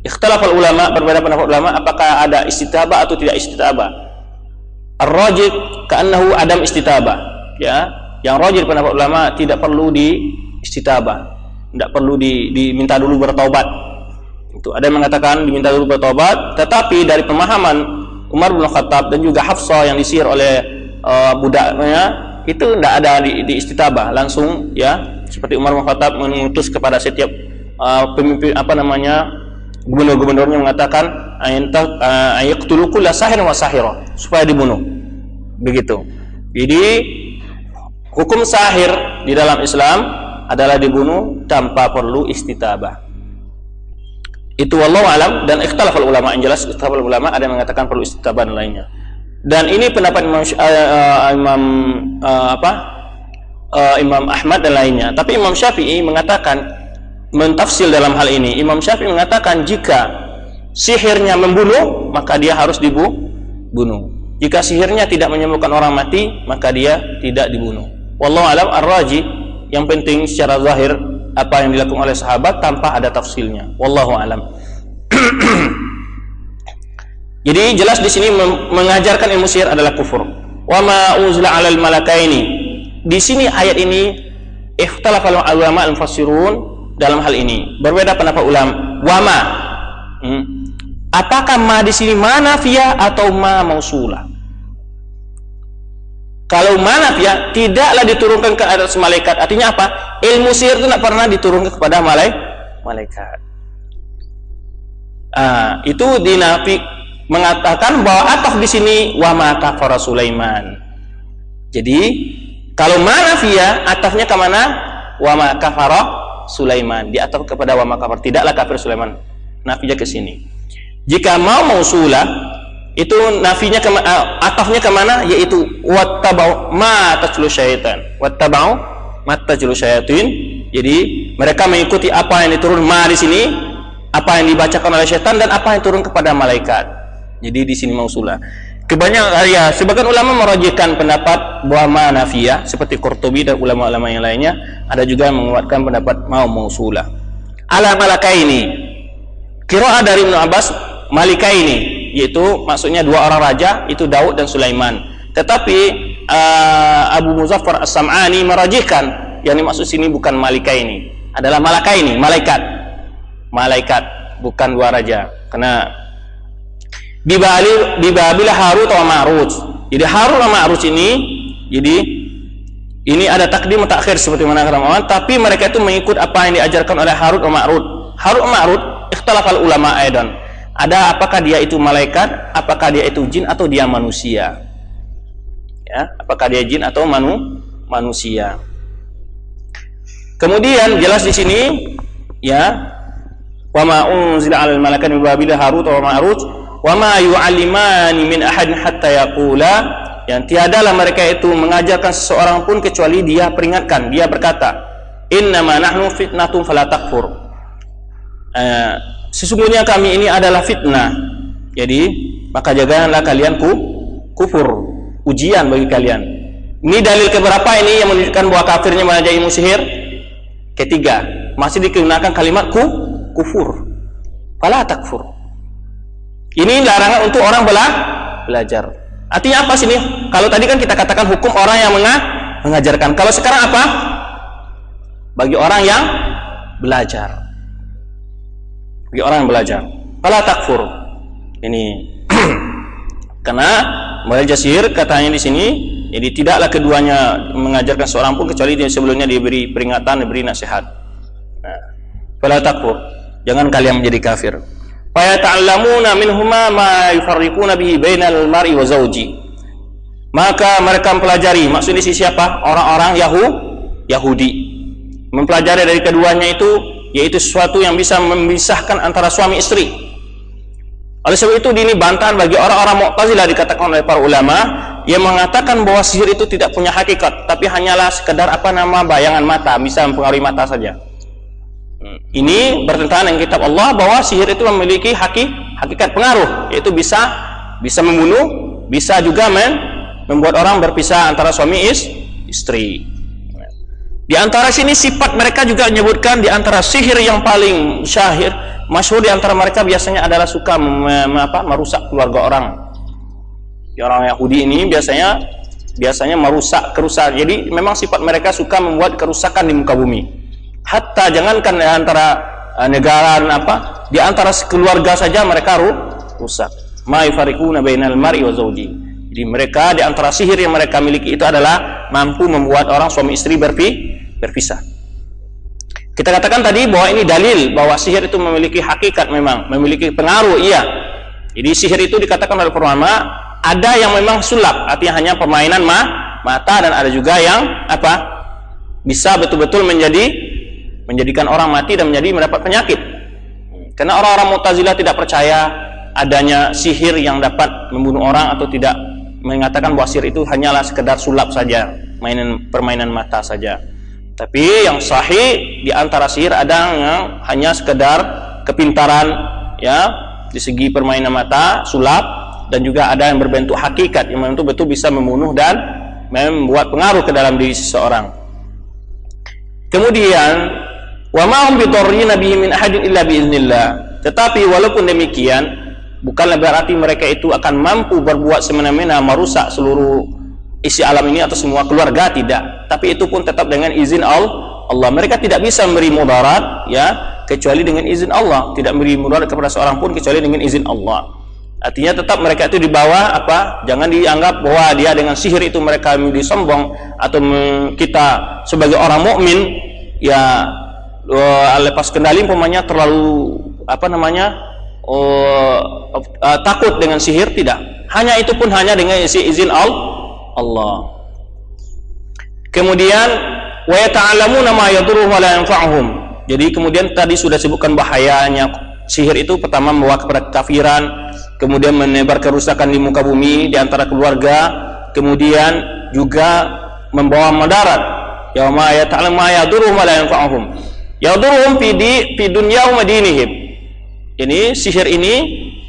Ikhtilafal ulama, berbeda pendapat ulama apakah ada istitabah atau tidak istitabah. Ar-rajih ka'annahu adam istitabah, ya. Yang rajih pendapat ulama tidak perlu di istitabah, tidak perlu diminta dulu bertaubat. Itu ada yang mengatakan diminta dulu bertaubat, tetapi dari pemahaman Umar bin Khattab dan juga Hafsah yang disihir oleh budaknya itu tidak ada di istitabah langsung, ya. Seperti Umar bin Khattab mengutus kepada setiap pemimpin gubernur-gubernurnya mengatakan ayaqtulu kulla sahir wa sahira, supaya dibunuh. Begitu. Jadi hukum sahir di dalam Islam adalah dibunuh tanpa perlu istitabah. Itu wallahu alam, dan ikhtilafal ulama, yang jelas ikhtilafal ulama ada yang mengatakan perlu istitabah dan lainnya. Dan ini pendapat Imam Ahmad dan lainnya. Tapi Imam Syafi'i mengatakan, mentafsil dalam hal ini, Imam Syafi'i mengatakan jika sihirnya membunuh maka dia harus dibunuh. Jika sihirnya tidak menyembuhkan orang mati maka dia tidak dibunuh. Wallahu alam, ar-rajih, yang penting secara zahir apa yang dilakukan oleh sahabat tanpa ada tafsilnya. Wallahu alam. Jadi jelas di sini mengajarkan ilmu sihir adalah kufur. Wa ma unzila 'alal malakaini. Di sini ayat ini ikhtilafal ulama al-mufassirun dalam hal ini. Berbeda pendapat ulama. Wa ma. Apakah ma di sini ma nafiyah atau ma mausulah? Kalau ma nafiyah tidaklah diturunkan ke atas malaikat. Artinya apa? Ilmu sihir itu tidak pernah diturunkan kepada malaikat. Itu dinafi, mengatakan bahwa ataf di sini wa ma kafara Sulaiman. Jadi kalau ma nafiyah atafnya ke mana? Wa ma kafara Sulaiman, diataf kepada wa ma kafar, tidaklah kafir Sulaiman. Nafinya ke sini. Jika mau mausulah itu nafinya atafnya ke mana? Yaitu wattabau ma tajlu syaitan. Wattabau ma tajlu syaitin. Jadi mereka mengikuti apa yang diturun ma di sini, apa yang dibacakan oleh syaitan dan apa yang turun kepada malaikat. Jadi di sini mausulah. Kebanyakan ya sebagian ulama merajihkan pendapat bahwa ma nafiyah seperti Qurtubi dan ulama-ulama yang lainnya, ada juga yang menguatkan pendapat mausulah. Ala malakaini. Qiraah dari Ibnu Abbas malikaini, yaitu maksudnya dua orang raja, itu Daud dan Sulaiman. Tetapi Abu Muzaffar As-Sam'ani merajihkan yang dimaksud sini bukan malikaini, adalah malakaini, malaikat, bukan dua raja. Karena dibabil Harut wa Ma'rut. Jadi Harut wa Ma'rut ini ada takdim takhir seperti mana kata, tapi mereka itu mengikut apa yang diajarkan oleh Harut wa Ma'rut. Harut wa Ma'rut ikhtilafal ulama aidan. Ada apakah dia itu malaikat, apakah dia itu jin atau dia manusia? Ya, apakah dia jin atau manusia? Kemudian jelas di sini ya, wa ma unzila 'alal malaikati min babil Harut wa Ma'rut wa ma yu'allimani min ahadin hatta yaqula, yang tiadalah mereka itu mengajarkan seseorang pun kecuali dia peringatkan, dia berkata, innama nahnu fitnatun fala takfur. Sesungguhnya kami ini adalah fitnah, jadi maka janganlah kalian kufur, ujian bagi kalian. Ini dalil keberapa ini yang menunjukkan bahwa kafirnya belajar ilmu sihir? Ketiga, masih digunakan kalimat kufur, fala takfur. Ini larangan untuk orang belajar. Artinya apa sini? Kalau tadi kan kita katakan hukum orang yang mengajarkan. Kalau sekarang apa? Bagi orang yang belajar. Bagi orang yang belajar, fala takfur. Ini karena belajar sihir katanya di sini, jadi tidaklah keduanya mengajarkan seorang pun kecuali dia sebelumnya diberi peringatan, diberi nasihat. Fala takfur, jangan kalian menjadi kafir. Fa yata'allamuna minhuma ma yufarriquna bihi bainal mar'i wa zawji. Maka mereka mempelajari, maksudnya siapa? Orang-orang Yahudi. Mempelajari dari keduanya itu, yaitu sesuatu yang bisa memisahkan antara suami istri. Oleh sebab itu ini bantahan bagi orang-orang Mu'tazilah, dikatakan oleh para ulama, yang mengatakan bahwa sihir itu tidak punya hakikat, tapi hanyalah sekedar bayangan mata, bisa mempengaruhi mata saja. Ini bertentangan dengan kitab Allah bahwa sihir itu memiliki hakikat pengaruh, yaitu bisa membunuh, bisa juga membuat orang berpisah antara suami istri. Di antara sini sifat mereka juga menyebutkan di antara sihir yang paling masyhur di antara mereka biasanya adalah suka merusak keluarga orang. Orang Yahudi ini biasanya merusak kerusakan. Jadi memang sifat mereka suka membuat kerusakan di muka bumi. Hatta jangankan di antara negara di antara keluarga saja mereka rusak. Ma yufariquna bainal mar'i wa zawji. Jadi mereka di antara sihir yang mereka miliki itu adalah mampu membuat orang suami istri berpisah. Kita katakan tadi bahwa ini dalil bahwa sihir itu memiliki hakikat, memang memiliki pengaruh, iya. Jadi sihir itu dikatakan oleh para ulama ada yang memang sulap, artinya hanya permainan mata, dan ada juga yang bisa betul-betul menjadikan orang mati dan mendapat penyakit. Karena orang-orang Mu'tazilah tidak percaya adanya sihir yang dapat membunuh orang, atau tidak mengatakan bahwa sihir itu hanyalah sekedar sulap saja, permainan mata saja. Tapi yang sahih di antara sihir ada yang hanya sekedar kepintaran, ya, di segi permainan mata, sulap, dan juga ada yang berbentuk hakikat yang betul-betul bisa membunuh dan membuat pengaruh ke dalam diri seseorang. Kemudian wa ma hum bidarrina bihi min ahadin illa biiznillah. Tetapi walaupun demikian, bukanlah berarti mereka itu akan mampu berbuat semena-mena merusak seluruh isi alam ini atau semua keluarga, tidak. Tapi itu pun tetap dengan izin Allah. Mereka tidak bisa memberi mudarat, ya, kecuali dengan izin Allah. Tidak memberi mudarat kepada seorang pun kecuali dengan izin Allah. Artinya tetap mereka itu di bawah jangan dianggap bahwa dia dengan sihir itu mereka disombong, atau kita sebagai orang mukmin ya lepas kendali umpamanya terlalu takut dengan sihir, tidak. Hanya itu pun hanya dengan izin Allah. Kemudian wa yata'allamuna ma yadurruhum wa la yanfa'uhum. Jadi kemudian tadi sudah sebutkan bahayanya sihir itu. Pertama, membawa kepada kekafiran, kemudian menebar kerusakan di muka bumi di antara keluarga, kemudian juga membawa madarat. Ya ma yata'allamu ma yadurruhum wa la yanfa'uhum. Yadurruhum fi dunyahum wa dinihim. Ini sihir ini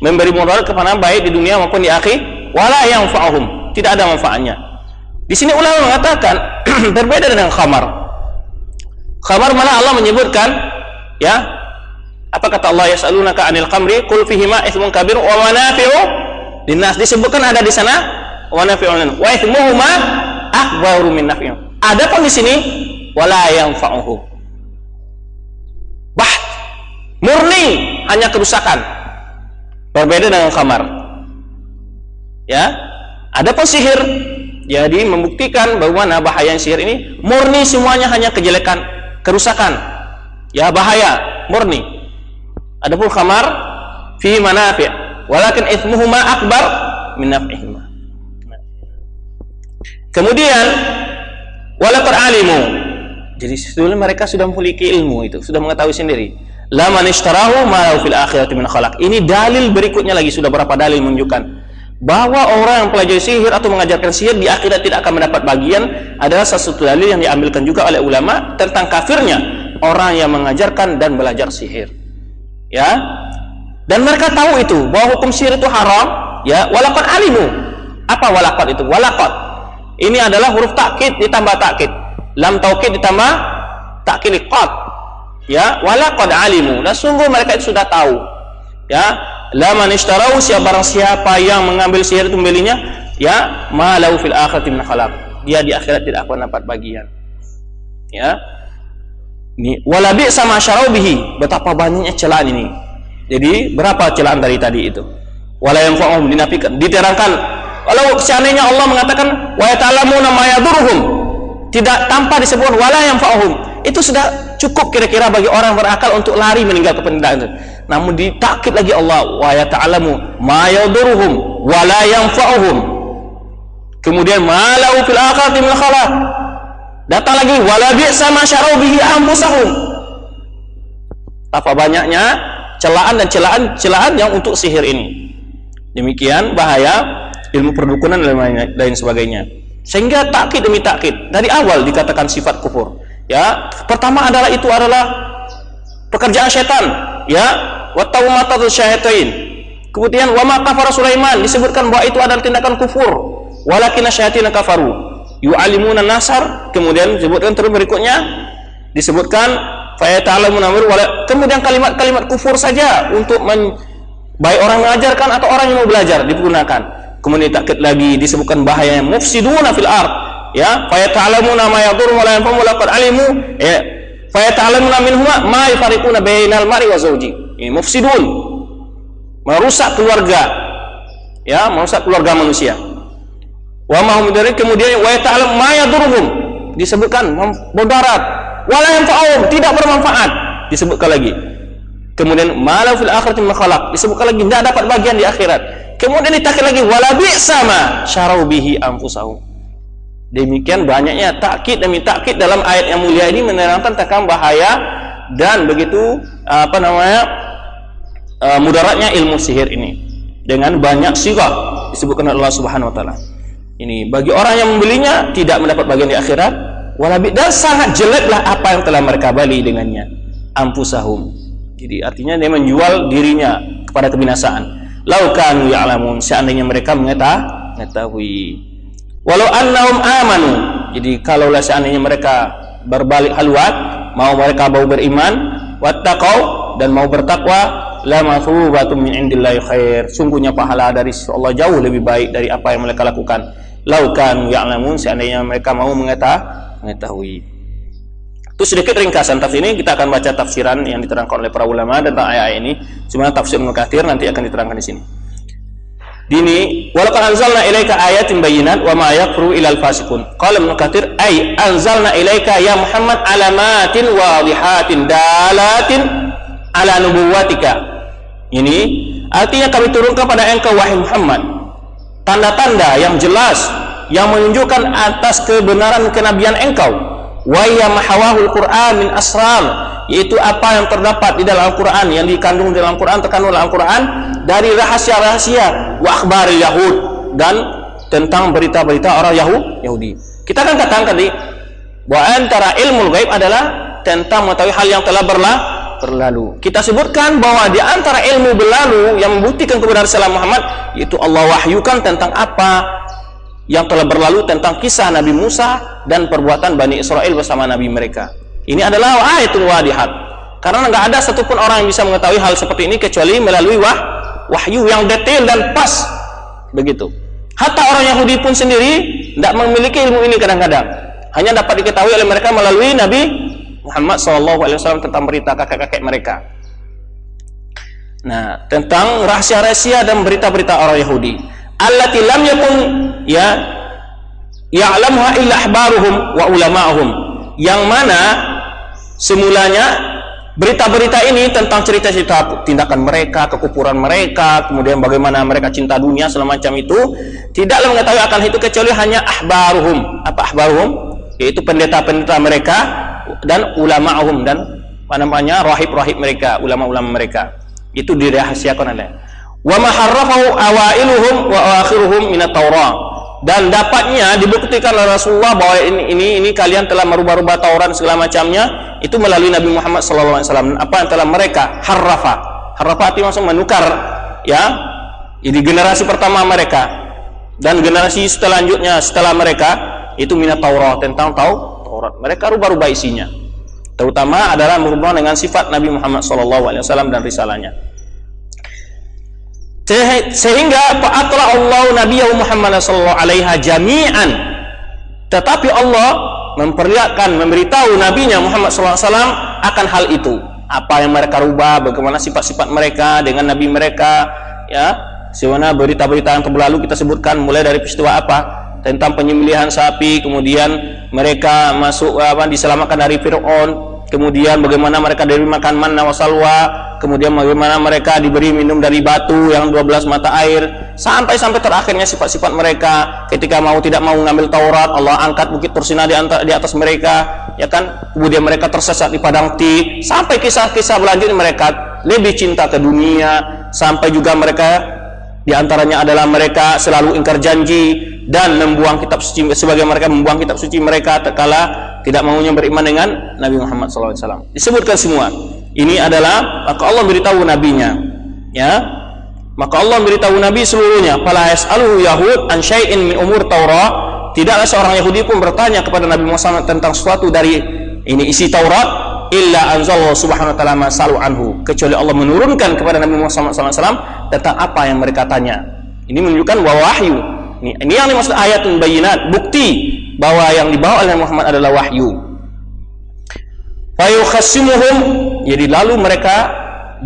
memberi mudarat kepada baik di dunia maupun di akhir, wala yanfa'uhum, tidak ada manfaatnya. Di sini ulama mengatakan berbeda dengan khamar. Khamar malah Allah menyebutkan, ya, apa kata Allah, yas'alunaka 'anil khamri qul fihima itsmun kabir wa manafi'u linnas. Disebutkan ada di sana wa manafi'u wa itsmuhuma akbaru min naf'ihim. Ada pun di sini wala yanfa'uhu. Murni hanya kerusakan. Berbeda dengan khamar. Ya. Adapun sihir, jadi membuktikan bagaimana bahaya sihir ini, murni semuanya hanya kejelekan, kerusakan. Ya, bahaya, murni. Adapun khamar fi manafi', walakin itsmuhuma akbar min naf'ihima. Kemudian walaqad alimu. Jadi sebetulnya mereka sudah memiliki ilmu itu, sudah mengetahui sendiri. La man ishtarahu ma lahu fil akhirati min khalaq. Ini dalil berikutnya lagi, sudah berapa dalil menunjukkan bahwa orang yang pelajari sihir atau mengajarkan sihir di akhirat tidak akan mendapat bagian. Adalah sesuatu dalil yang diambilkan juga oleh ulama tentang kafirnya orang yang mengajarkan dan belajar sihir. Ya. Dan mereka tahu itu bahwa hukum sihir itu haram, ya. Walaqad alimu. Apa walaqad itu? Walaqad. Ini adalah huruf takkid ditambah takkid. Lam taukid ditambah takkid qad. Ya, walaqad alimu. Dan sungguh mereka itu sudah tahu. Ya, la man ishtarahu, barang siapa yang mengambil sihir itu membelinya, ya, ma lahu fil akhirati min khalaq. Dia di akhirat tidak akan dapat bagian. Ya. Ini wala bi sama syarau bihi. Betapa banyaknya celaan ini. Jadi berapa celaan dari tadi itu? Wala yanfa'uhum, dinafikan, diterangkan. Kalau seandainya Allah mengatakan wa yata'allamuna ma yadurruhum, tidak tanpa disebut wala yanfa'uhum, itu sudah cukup kira-kira bagi orang berakal untuk lari meninggalkan penderitaan itu. Namun ditakkid lagi Allah wa yata'allamu ma yadurruhum wa la yanfa'uhum. Kemudian ma lahu fil akhirati min khalaq. Datang lagi wala bi'sa ma syarau bihi anfusahum. Apa banyaknya celaan dan celaan yang untuk sihir ini. Demikian bahaya ilmu perdukunan dan lain sebagainya. Sehingga takkid demi takkid dari awal dikatakan sifat kufur. Ya, pertama adalah pekerjaan setan, ya, wa tawmatatu syayatin. Kemudian wa ma kafara Sulaiman, disebutkan bahwa itu adalah tindakan kufur. Walakinna syayatin kafaru yu'allimuna nasar. Kemudian disebutkan terus berikutnya disebutkan fa yata'allamuna amr, kemudian kalimat-kalimat kufur saja untuk baik orang mengajarkan atau orang yang mau belajar digunakan. Kemudian takkid lagi disebutkan bahayanya mufsiduna fil ard, ya, fa yata'allamuna ma yadurru wa la yanfa'u wa laqad alimu, ya, fa yata'allamuna minhuma ma yafariquna bainal mar'i wa zawji. Ini mufsidun, merusak keluarga, ya, merusak keluarga manusia. Wa ma hum dari, kemudian wa yata'allam ma yadurruhum, disebutkan mudarat, wa la yanfa'u, tidak bermanfaat, disebutkan lagi. Kemudian ma lahu fil akhirati min khalaq, disebutkan lagi tidak dapat bagian di akhirat. Kemudian ditakkid lagi wala bi'sama syarau bihi anfusahum. Demikian banyaknya takkid demi takkid dalam ayat yang mulia ini menerangkan tentang bahaya dan begitu mudaratnya ilmu sihir ini dengan banyak sirah disebutkan oleh Allah Subhanahu wa taala. Ini bagi orang yang membelinya tidak mendapat bagian di akhirat, dan sangat jeleklah apa yang telah mereka beli dengannya, anfusahum. Jadi artinya dia menjual dirinya kepada kebinasaan. Lau kanu ya'lamun, seandainya mereka mengetahui. Walau annahum amanu, jadi kalaulah seandainya mereka berbalik haluat, mau mereka mau beriman, wattaqau, dan mau bertakwa, la mathubatun min indillahi khair, sungguhnya pahala dari Allah jauh lebih baik dari apa yang mereka lakukan. Lau kanu ya'lamun, seandainya mereka mau mengetahui. Itu sedikit ringkasan tafsir ini. Kita akan baca tafsiran yang diterangkan oleh para ulama tentang ayat ini. Cuma tafsir Ibnu Katsir nanti akan diterangkan di sini. Dini, walaqad anzalna ilaika ayatin bayyinat wa ma yakfuru ilal fasiqun. Qala Ibnu Katsir, ay anzalna ilaika ya Muhammad alamatin wadihatin dalatin ala nubuwatika. Ini artinya kami turunkan pada engkau wahai Muhammad tanda-tanda yang jelas yang menunjukkan atas kebenaran kenabian engkau. Wa ya mahawahul Qur'an min asrar, yaitu apa yang terdapat di dalam Al-Qur'an, yang dikandung dalam Al-Qur'an, terkandung dalam Al-Qur'an dari rahasia-rahasia wa akhbaril yahud, dan tentang berita-berita orang Yahudi. Kita kan katakan tadi bahwa antara ilmu gaib adalah tentang mengetahui hal yang telah berlalu. Kita sebutkan bahwa di antara ilmu berlalu yang membuktikan kebenaran Salam Muhammad, yaitu Allah wahyukan tentang apa yang telah berlalu, tentang kisah Nabi Musa dan perbuatan Bani Israel bersama Nabi mereka. Ini adalah ayatul wadihat, karena nggak ada satupun orang yang bisa mengetahui hal seperti ini kecuali melalui wahyu yang detail dan pas begitu. Hatta orang Yahudi pun sendiri tidak memiliki ilmu ini kadang-kadang, hanya dapat diketahui oleh mereka melalui Nabi Muhammad SAW tentang berita kakek-kakek mereka. Nah, tentang rahasia-rahasia dan berita-berita orang Yahudi, allati lam yakun ya'lamuha illa ahbaruhum wa ulama'uhum, yang mana semulanya berita-berita ini tentang cerita-cerita tindakan mereka, kekufuran mereka, kemudian bagaimana mereka cinta dunia segala macam itu, tidaklah mengetahui akan itu kecuali hanya ahbaruhum. Apa ahbaruhum? Yaitu pendeta-pendeta mereka dan ulama'uhum, dan rahib-rahib mereka, ulama-ulama mereka. Itu dirahasiakan oleh wa maharrafahu awailuhum wa akhiruhum minat Taurat, dan dapatnya dibuktikan oleh Rasulullah bahwa ini kalian telah merubah-rubah Taurat segala macamnya itu melalui Nabi Muhammad SAW. Apa yang telah mereka harrafa artinya langsung menukar, ya, jadi generasi pertama mereka dan generasi selanjutnya setelah mereka itu minat Taurat, tentang Taurat mereka rubah-rubah isinya, terutama adalah berhubungan dengan sifat Nabi Muhammad SAW dan risalahnya. Sehingga fa'atla Allah Nabiyahu Muhammad sallallahu alaihi jami'an, tetapi Allah memberitahu nabinya Muhammad sallallahu alaihi wasallam akan hal itu, apa yang mereka rubah, bagaimana sifat-sifat mereka dengan nabi mereka, ya, sebagaimana berita-berita yang terlalu kita sebutkan, mulai dari peristiwa apa tentang penyembelihan sapi, kemudian mereka masuk diselamatkan dari Fir'aun, kemudian bagaimana mereka diberi makan manna wa salwa, kemudian bagaimana mereka diberi minum dari batu yang 12 mata air, sampai terakhirnya sifat-sifat mereka ketika tidak mau mengambil Taurat, Allah angkat bukit Tursina di atas mereka, ya kan, kemudian mereka tersesat di padang Ti, sampai kisah-kisah berlanjut mereka lebih cinta ke dunia, sampai juga mereka Di antaranya adalah mereka selalu ingkar janji dan membuang kitab suci, sebagai mereka membuang kitab suci mereka tatkala tidak maunya beriman dengan Nabi Muhammad SAW. Disebutkan semua. Ini adalah maka Allah beritahu nabinya, ya. Maka Allah beritahu nabi seluruhnya. Fala yas'aluhu yahud an syai'in min umur Taurat. Tidaklah seorang Yahudi pun bertanya kepada Nabi Muhammad tentang sesuatu dari ini isi Taurat, illa anzalallahu subhanahu wa ta'ala ma salu anhu, kecuali Allah menurunkan kepada Nabi Muhammad SAW tentang apa yang mereka tanya. Ini menunjukkan bahwa wahyu. Ini yang dimaksud ayatun bayyinat, bukti bahwa yang dibawa oleh Muhammad adalah wahyu. Fa yukhassimuhum, jadi lalu mereka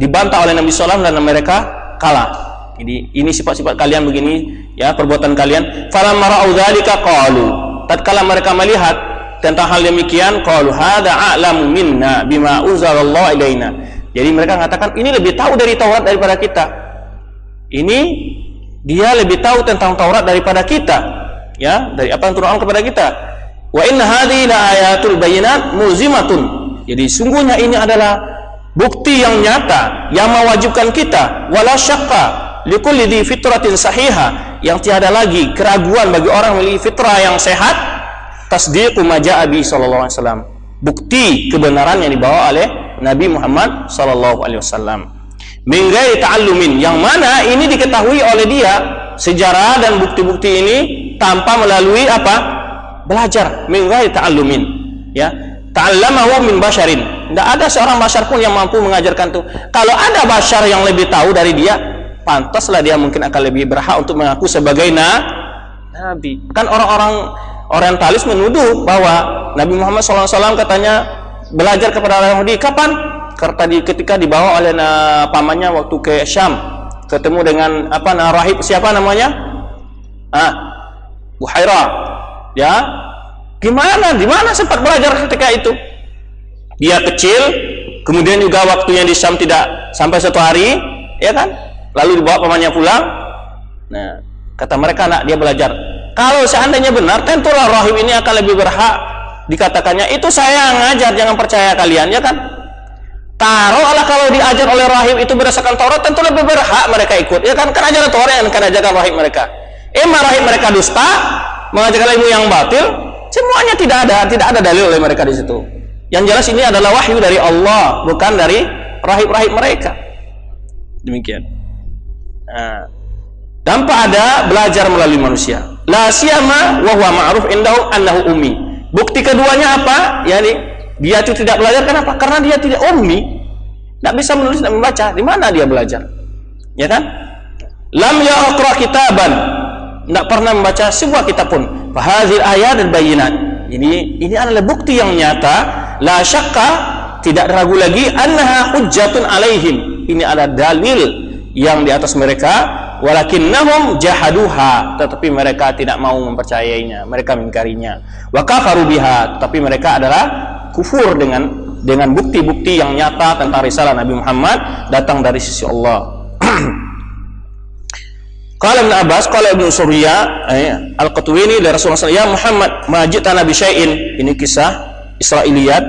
dibantah oleh Nabi SAW dan mereka kalah. Jadi ini sifat-sifat kalian begini, ya, perbuatan kalian. Falamma ra'au dzalika qalu, tatkala mereka melihat tentang hal demikian, qalu hadza a'lamu minna bima unzalallahu ilaina. Jadi mereka mengatakan ini lebih tahu dari Taurat daripada kita. Ini dia lebih tahu tentang Taurat daripada kita, ya, dari apa yang turun kepada kita. Wa inna hadhihi la ayatul bayyinat muzimatun. Jadi sungguhnya ini adalah bukti yang nyata yang mewajibkan kita, wala syaqqa likulli dhi fitratin sahiha, yang tiada lagi keraguan bagi orang memiliki fitrah yang sehat, tasdiqu ma ja'a bi sallallahu alaihi wasallam, bukti kebenaran yang dibawa oleh Nabi Muhammad sallallahu alaihi wasallam, min ghairi ta'allumin, yang mana ini diketahui oleh dia sejarah dan bukti-bukti ini tanpa melalui apa? Belajar, min ghairi ta'allumin, ya. Ta'allamahu min basyarin, tidak ada seorang basyar pun yang mampu mengajarkan itu. Kalau ada basyar yang lebih tahu dari dia, pantaslah dia mungkin akan lebih berhak untuk mengaku sebagai nabi. Kan orang-orang orientalis menuduh bahwa Nabi Muhammad SAW katanya belajar kepada orang Yahudi. Kapan? Ketika dibawa oleh pamannya waktu ke Syam, ketemu dengan apa, rahib siapa namanya? Buhaira. Ya, gimana? Di mana sempat belajar ketika itu? Dia kecil, kemudian juga waktunya di Syam tidak sampai 1 hari, ya kan? Lalu dibawa pamannya pulang. Nah, kata mereka, nak, dia belajar. Kalau seandainya benar, tentulah rahib ini akan lebih berhak dikatakannya itu saya ngajar, jangan percaya kalian, ya kan? Taruhlah kalau diajar oleh rahib itu berdasarkan Taurat, tentu lebih berhak mereka ikut, ya kan? Kan ajaran Taurat yang akan ajarkan rahib mereka. Rahib mereka dusta, mengajarkan ilmu yang batil, semuanya tidak ada dalil oleh mereka di situ. Yang jelas ini adalah wahyu dari Allah, bukan dari rahib-rahib mereka. Demikian. Tanpa ada belajar melalui manusia. La siyama wa huwa ma'ruf indahu annahu ummi. Bukti keduanya apa? Yani dia itu tidak belajar, kenapa? Karena dia tidak ummi, tidak bisa menulis dan membaca. Di mana dia belajar? Ya kan? Lam yaqra kitaban, tidak pernah membaca sebuah kitab pun. Fa hadhil ayat dan bayyinat. Ini adalah bukti yang nyata, la syakka, tidak ragu lagi, annaha hujjatun alaihim. Ini adalah dalil yang di atas mereka, walakinnahum jahaduha, tetapi mereka tidak mau mempercayainya, mereka mengingkarinya. Wa kafaru biha, tetapi mereka adalah kufur dengan bukti-bukti yang nyata tentang risalah Nabi Muhammad datang dari sisi Allah. Qala Ibn Abbas, qala Ibn Surya Al-Qatwini dari Rasulullah SAW, ya Muhammad, ma ji'tana bi syai'in. Ini kisah Israiliyat.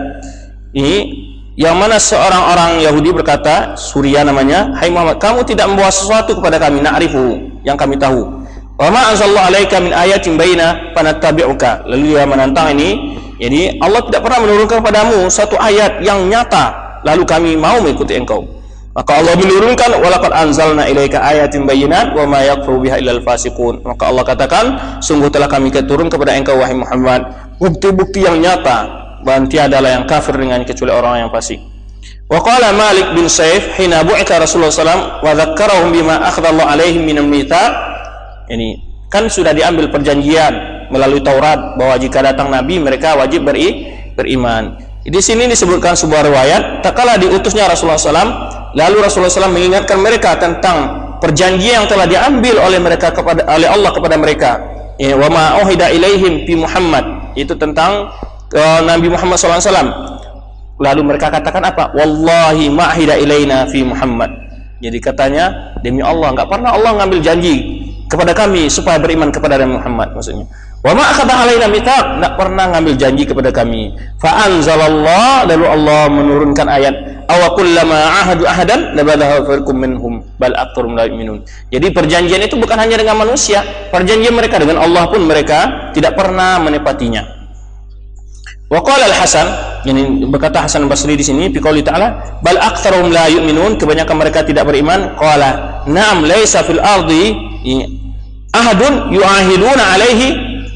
Ini yang mana seorang orang Yahudi berkata, Surya namanya, hai Muhammad, kamu tidak membawa sesuatu kepada kami, na'rifu, yang kami tahu. Wa ma anzalallahu 'alaika min ayatin bayyinah fanattabi'uka. Lalu dia menantang ini, jadi Allah tidak pernah menurunkan kepadamu satu ayat yang nyata, lalu kami mau mengikuti engkau. Maka Allah menurunkan, walaqad anzalna ilaika ayatin bayyinat wa ma yakfuru biha illal fasiqun. Maka Allah katakan, sungguh telah kami turun kepada engkau wahai Muhammad bukti-bukti yang nyata, dan tiadalah yang kafir dengan kecuali orang yang fasik. Wa qala Malik bin Saif hina bu'itha Rasulullah SAW wa dzakkarahum bima akhadallahu alaihim minal mitsaq. Ini kan sudah diambil perjanjian melalui Taurat bahwa jika datang nabi mereka wajib beriman. Di sini disebutkan sebuah riwayat, tatkala diutusnya Rasulullah SAW, lalu Rasulullah SAW mengingatkan mereka tentang perjanjian yang telah diambil oleh Allah kepada mereka. Wa ma uhida ilaihim fi Muhammad, itu tentang Nabi Muhammad SAW. Lalu mereka katakan apa? Wallahi ma'hida ilaina fi Muhammad. Jadi katanya, demi Allah, enggak pernah Allah ngambil janji kepada kami supaya beriman kepada Nabi Muhammad, maksudnya. Wa ma akhadha alaina mitsaq, enggak pernah ngambil janji kepada kami. Fa anzalallah, lalu Allah menurunkan ayat, aw kullama ahadu ahadan nabadahu fariqum minhum bal aktsaruhum la yu'minun. Jadi perjanjian itu bukan hanya dengan manusia, perjanjian mereka dengan Allah pun mereka tidak pernah menepatinya. Wa qala Al-Hasan, ini berkata Hasan Basri di sini fi qouli ta'ala bal aktsaruhum la yu'minun, kebanyakan mereka tidak beriman. Qala na'am laisa fil ardi ahadun yu'ahiduna alaihi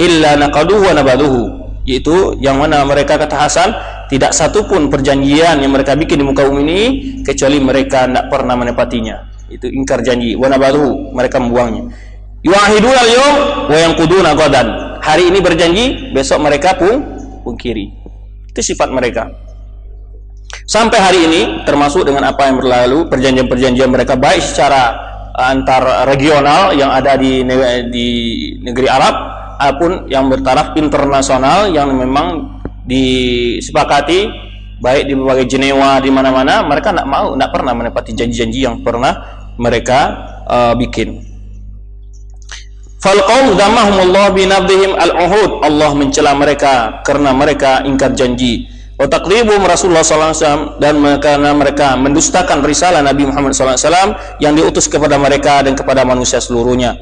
illa naqaduhu wa nabaduhu, yaitu yang mana mereka, kata Hasan, tidak satupun perjanjian yang mereka bikin di muka bumi ini kecuali mereka tidak pernah menepatinya. Itu ingkar janji. Wa nabaduhu, mereka membuangnya. Yu'ahiduna al-yawm wa yanquduna ghadan, hari ini berjanji, besok mereka pungkiri. Itu sifat mereka. Sampai hari ini termasuk dengan apa yang berlalu, perjanjian-perjanjian mereka baik secara antar regional yang ada di negeri Arab ataupun yang bertaraf internasional yang memang disepakati baik di berbagai Jenewa, di mana-mana mereka tidak pernah menepati janji-janji yang pernah mereka bikin. Falqaum dhammahumullah binabdihim al-uhud, Allah mencela mereka karena mereka ingkar janji. Wa taqribum Rasulullah sallallahu alaihi wasallam, dan karena mereka mendustakan risalah Nabi Muhammad sallallahu alaihi wasallam yang diutus kepada mereka dan kepada manusia seluruhnya.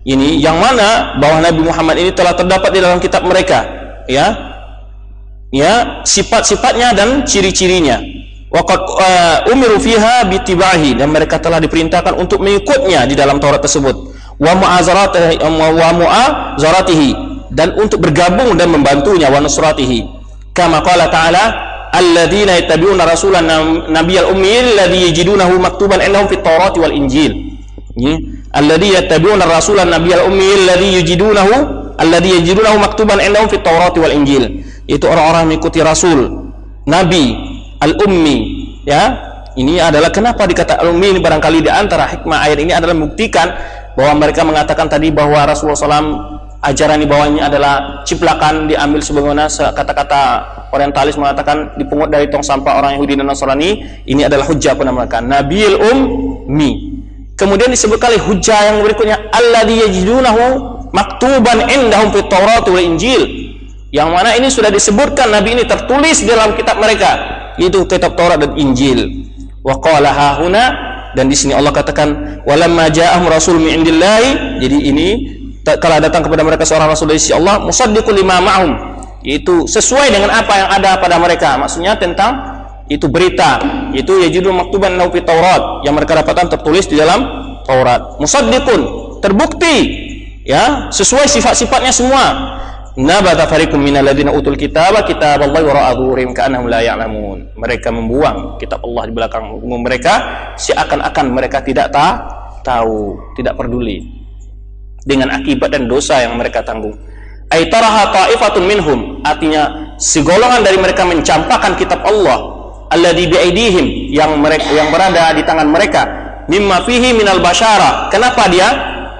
Ini yang mana bahwa Nabi Muhammad ini telah terdapat di dalam kitab mereka, ya sifat-sifatnya dan ciri-cirinya. Waqad umiru fiha bittibahi, dan mereka telah diperintahkan untuk mengikutnya di dalam Taurat tersebut. Wa mu'azaratihi, dan untuk bergabung dan membantunya. Wa nusratihi, kama qala ta'ala alladzina yattabi'una rasulan nabiyyal ummiyil ladzi yajidunahu maktuban indahum fit Taurati wal Injil. Alladzina yattabi'una rasulan nabiyyal ummiyil ladzi yajidunahu maktuban indahum fit Taurati wal Injil. Itu orang-orang mengikuti Rasul Nabi Al-Ummi, ya. Ini adalah kenapa dikata Al-Ummi, ini barangkali di antara hikmah ayat ini adalah membuktikan bahwa mereka mengatakan tadi bahwa Rasulullah SAW ajaran di bawahnya adalah ciplakan, diambil sebagaimana kata-kata orientalis mengatakan dipungut dari tong sampah orang Yahudi dan Nasrani. Ini adalah hujjah pada mereka, Nabiul Ummi. Kemudian disebut kali hujjah yang berikutnya, alladzi yajidunahu maktuban indahum fit Taurati wal Injil, yang mana ini sudah disebutkan Nabi ini tertulis dalam kitab mereka, yaitu kitab Taurat dan Injil. Wa qala hahuna, dan di sini Allah katakan walamma ja'ahum rasul min indillahi, jadi ini telah datang kepada mereka seorang rasul dari sisi Allah, musaddiqul lima ma'hum, yaitu sesuai dengan apa yang ada pada mereka, maksudnya tentang itu berita, yaitu yajidun maktuban lahu fi Taurat, yang mereka dapatkan tertulis di dalam Taurat. Musaddiqun, terbukti, ya, sesuai sifat-sifatnya semua. Nabata fariqum minal ladzina utul kitaba kitaballahi wara'a dhuhurihim ka'annahum la ya'lamun. Mereka membuang kitab Allah di belakang punggung mereka seakan-akan mereka tidak tahu, tidak peduli dengan akibat dan dosa yang mereka tanggung. Ay taraha ta'ifatun minhum, artinya segolongan dari mereka mencampakkan kitab Allah alladzi biaidihim, yang berada di tangan mereka, mimma fihi minal basyara. Kenapa dia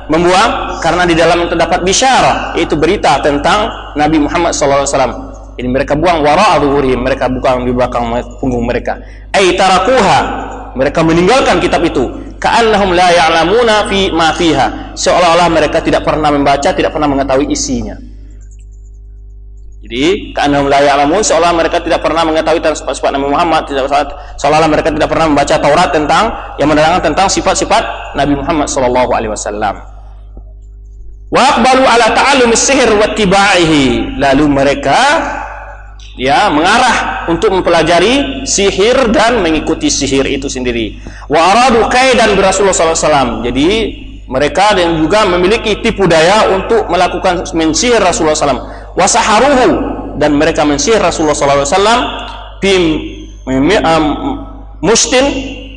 membuang? Karena di dalam terdapat bisyarah, yaitu berita tentang Nabi Muhammad SAW. Ini mereka buang wara'a dhuhurihim, mereka buang di belakang punggung mereka. Ay tarakuha, mereka meninggalkan kitab itu. Ka'annahum la ya'lamuna fi ma fiha, seolah-olah mereka tidak pernah membaca, tidak pernah mengetahui isinya. Jadi ka'annahum la ya'lamun, seolah mereka tidak pernah mengetahui tentang sifat-sifat Nabi Muhammad, seolah mereka tidak pernah membaca Taurat tentang yang menerangkan tentang sifat-sifat Nabi Muhammad SAW. Wa aqbalu ala ta'allumi sihir wa tibaihi, lalu mereka mengarah untuk mempelajari sihir dan mengikuti sihir itu sendiri. Wa aradu kaidan bi Rasulullah SAW, jadi mereka dan juga memiliki tipu daya untuk melakukan mensihir Rasulullah SAW. Wa saharuhu, dan mereka mensihir Rasulullah SAW bim mustin,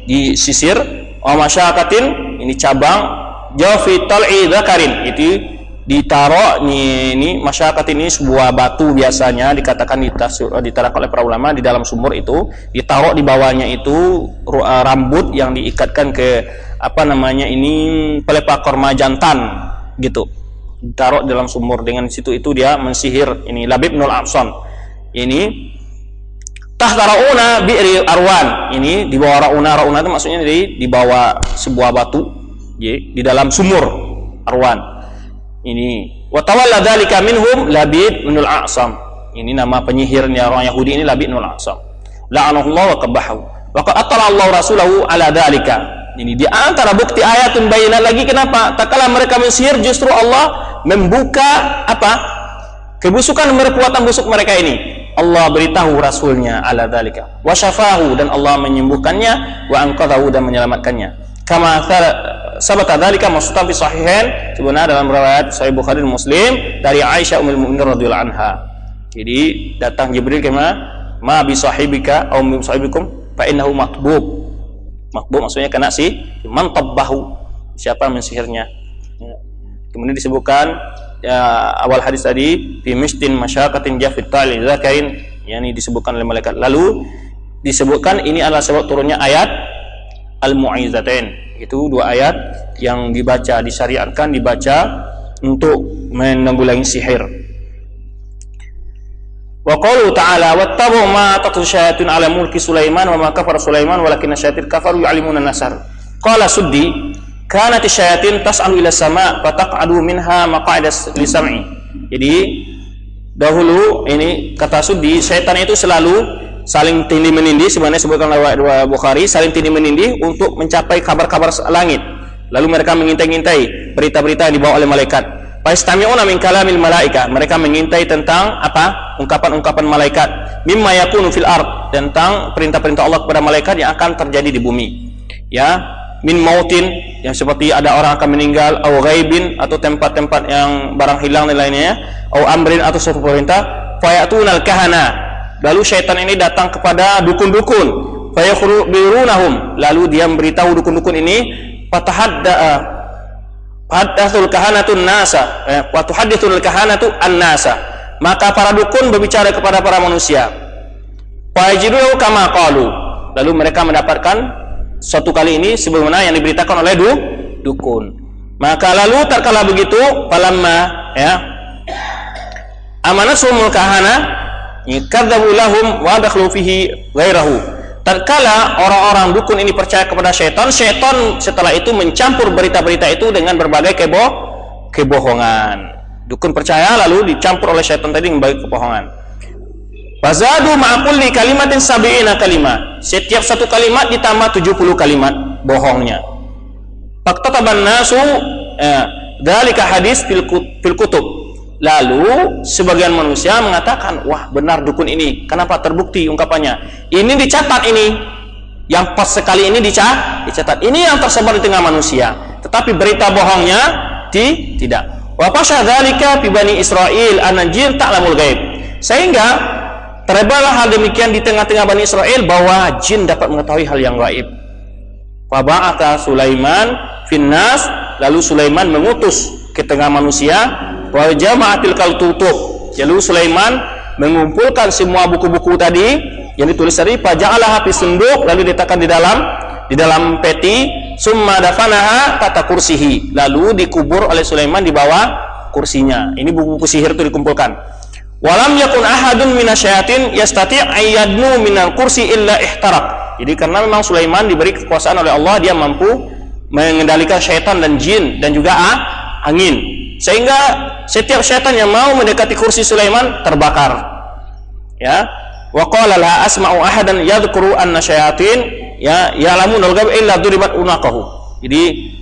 di sisir, wa masyakatin, ini cabang, jafi tal'i dzakarin, itu ditaruh ini masyarakat ini sebuah batu, biasanya dikatakan ditaruh oleh para ulama di dalam sumur itu, ditaruh di bawahnya itu rambut yang diikatkan ke pelepah korma jantan gitu, ditaruh dalam sumur. Dengan situ itu dia mensihir ini Labib bin Al-A'sam. Ini tahta rauna bi'ri arwan, ini di bawah rauna itu maksudnya di bawah sebuah batu di dalam sumur arwan. Ini wa tawalla dzalika minhum Labid bin Al-A'sam. Ini nama penyihirnya orang Yahudi ini, Labid bin Al-A'sam. La'anahullah wa qabahu. Wa qad atala Allah rasulahu ala dzalika. Ini di antara bukti ayatun bayyinah lagi, kenapa? Tak kala mereka mensihir, justru Allah membuka apa? Kebusukan perbuatan busuk mereka ini. Allah beritahu rasulnya ala dzalika. Wa syafahu, dan Allah menyembuhkannya, wa anqadhahu, dan menyelamatkannya. Kama sabata dzalika mastan fi sahihain, sebenarnya dalam riwayat Sahih Bukhari dan Muslim dari Aisyah ummul mukminin radhiyallahu anha. Jadi datang Jibril kema ma bi sahibika aw min sahibikum fa innahu matbub. Matbub maksudnya kena si man tabbahu, siapa mensihirnya. Kemudian disebutkan ya, awal hadis tadi fi mistin masyaqatin jafit ta'lil zakain, yakni disebutkan oleh malaikat. Lalu disebutkan ini adalah sebab turunnya ayat Al-Mu'izatain. Itu dua ayat yang dibaca, disyariatkan dibaca untuk menanggulangi sihir. Wa qalu ta'ala wattabu ma tatlu syaitin ala mulki Sulaiman wa ma kafara Sulaiman walakinna syayatin kafaru yu'allimuna nasar. Qala Suddi kanat syayatin tas'alu ila sama' fa taq'adu minha maq'ada li-sam'i. Jadi dahulu ini kata Suddi, syaitan itu selalu saling tindih menindih, sebenarnya sebutkan oleh Bukhari, saling tindih menindih untuk mencapai kabar-kabar langit. Lalu mereka mengintai-intai berita-berita yang dibawa oleh malaikat. Fastami'una min kalamil malaika, mereka mengintai tentang apa? Ungkapan-ungkapan malaikat. Mimma yakunu fil ard, tentang perintah-perintah Allah kepada malaikat yang akan terjadi di bumi. Ya, min mautin, yang seperti ada orang akan meninggal, au ghaibin, atau tempat-tempat yang barang hilang dan lainnya, au amrin, atau suatu perintah. Fayatunal kahana, lalu syaitan ini datang kepada dukun-dukun, fayakhbirunahum, lalu dia memberitahu dukun-dukun ini, fatahaddatsul kahanatun nasa, wa tuhadditsul kahanatu an-nasa, maka para dukun berbicara kepada para manusia. Fayajidu kama qalu, lalu mereka mendapatkan suatu kali ini sebagaimana yang diberitakan oleh dukun. Maka lalu tatkala begitu, falamma ya amanasumul kahana kadzabu lahum wa dakhlu fihi ghairahu. Tatkala orang-orang dukun ini percaya kepada syaitan, syaitan setelah itu mencampur berita-berita itu dengan berbagai kebohongan. Dukun percaya lalu dicampur oleh syaitan tadi dengan berbagai kebohongan. Fazadu ma'a kulli kalimatin sab'ina kalimah. Setiap satu kalimat ditambah 70 kalimat bohongnya. Faqtataban nasu dzalika hadis fil kutub. Lalu sebagian manusia mengatakan, wah benar dukun ini, kenapa terbukti ungkapannya? Ini dicatat, ini yang pas sekali ini dicatat. Ini yang tersebar di tengah manusia. Tetapi berita bohongnya tidak. Wa fasha dzalika fi bani Israil anna jin ta'lamul ghaib. Sehingga tersebarlah hal demikian di tengah-tengah Bani Israel bahwa jin dapat mengetahui hal yang gaib. Fa ba'atha Sulaiman finnas, lalu Sulaiman mengutus ke tengah manusia. Wa jama'atil kaltutub, lalu Sulaiman mengumpulkan semua buku-buku tadi yang ditulis tadi, faja'alaha fi sunduk, lalu diletakkan di dalam peti, summa dafanaha tata kursihi, lalu dikubur oleh Sulaiman di bawah kursinya. Ini buku-buku sihir itu dikumpulkan. Walam yakun ahadun minasyayatin yastati' ayyadnu minal kursi illa ihtarak. Jadi karena memang Sulaiman diberi kekuasaan oleh Allah, dia mampu mengendalikan syaitan dan jin dan juga angin, sehingga setiap syaitan yang mau mendekati kursi Sulaiman terbakar. Ya, wa qala la asma'u ahadan yadhkuru anna syayatin ya ya'lamun al-ghaib illa duribat unaqahu. Jadi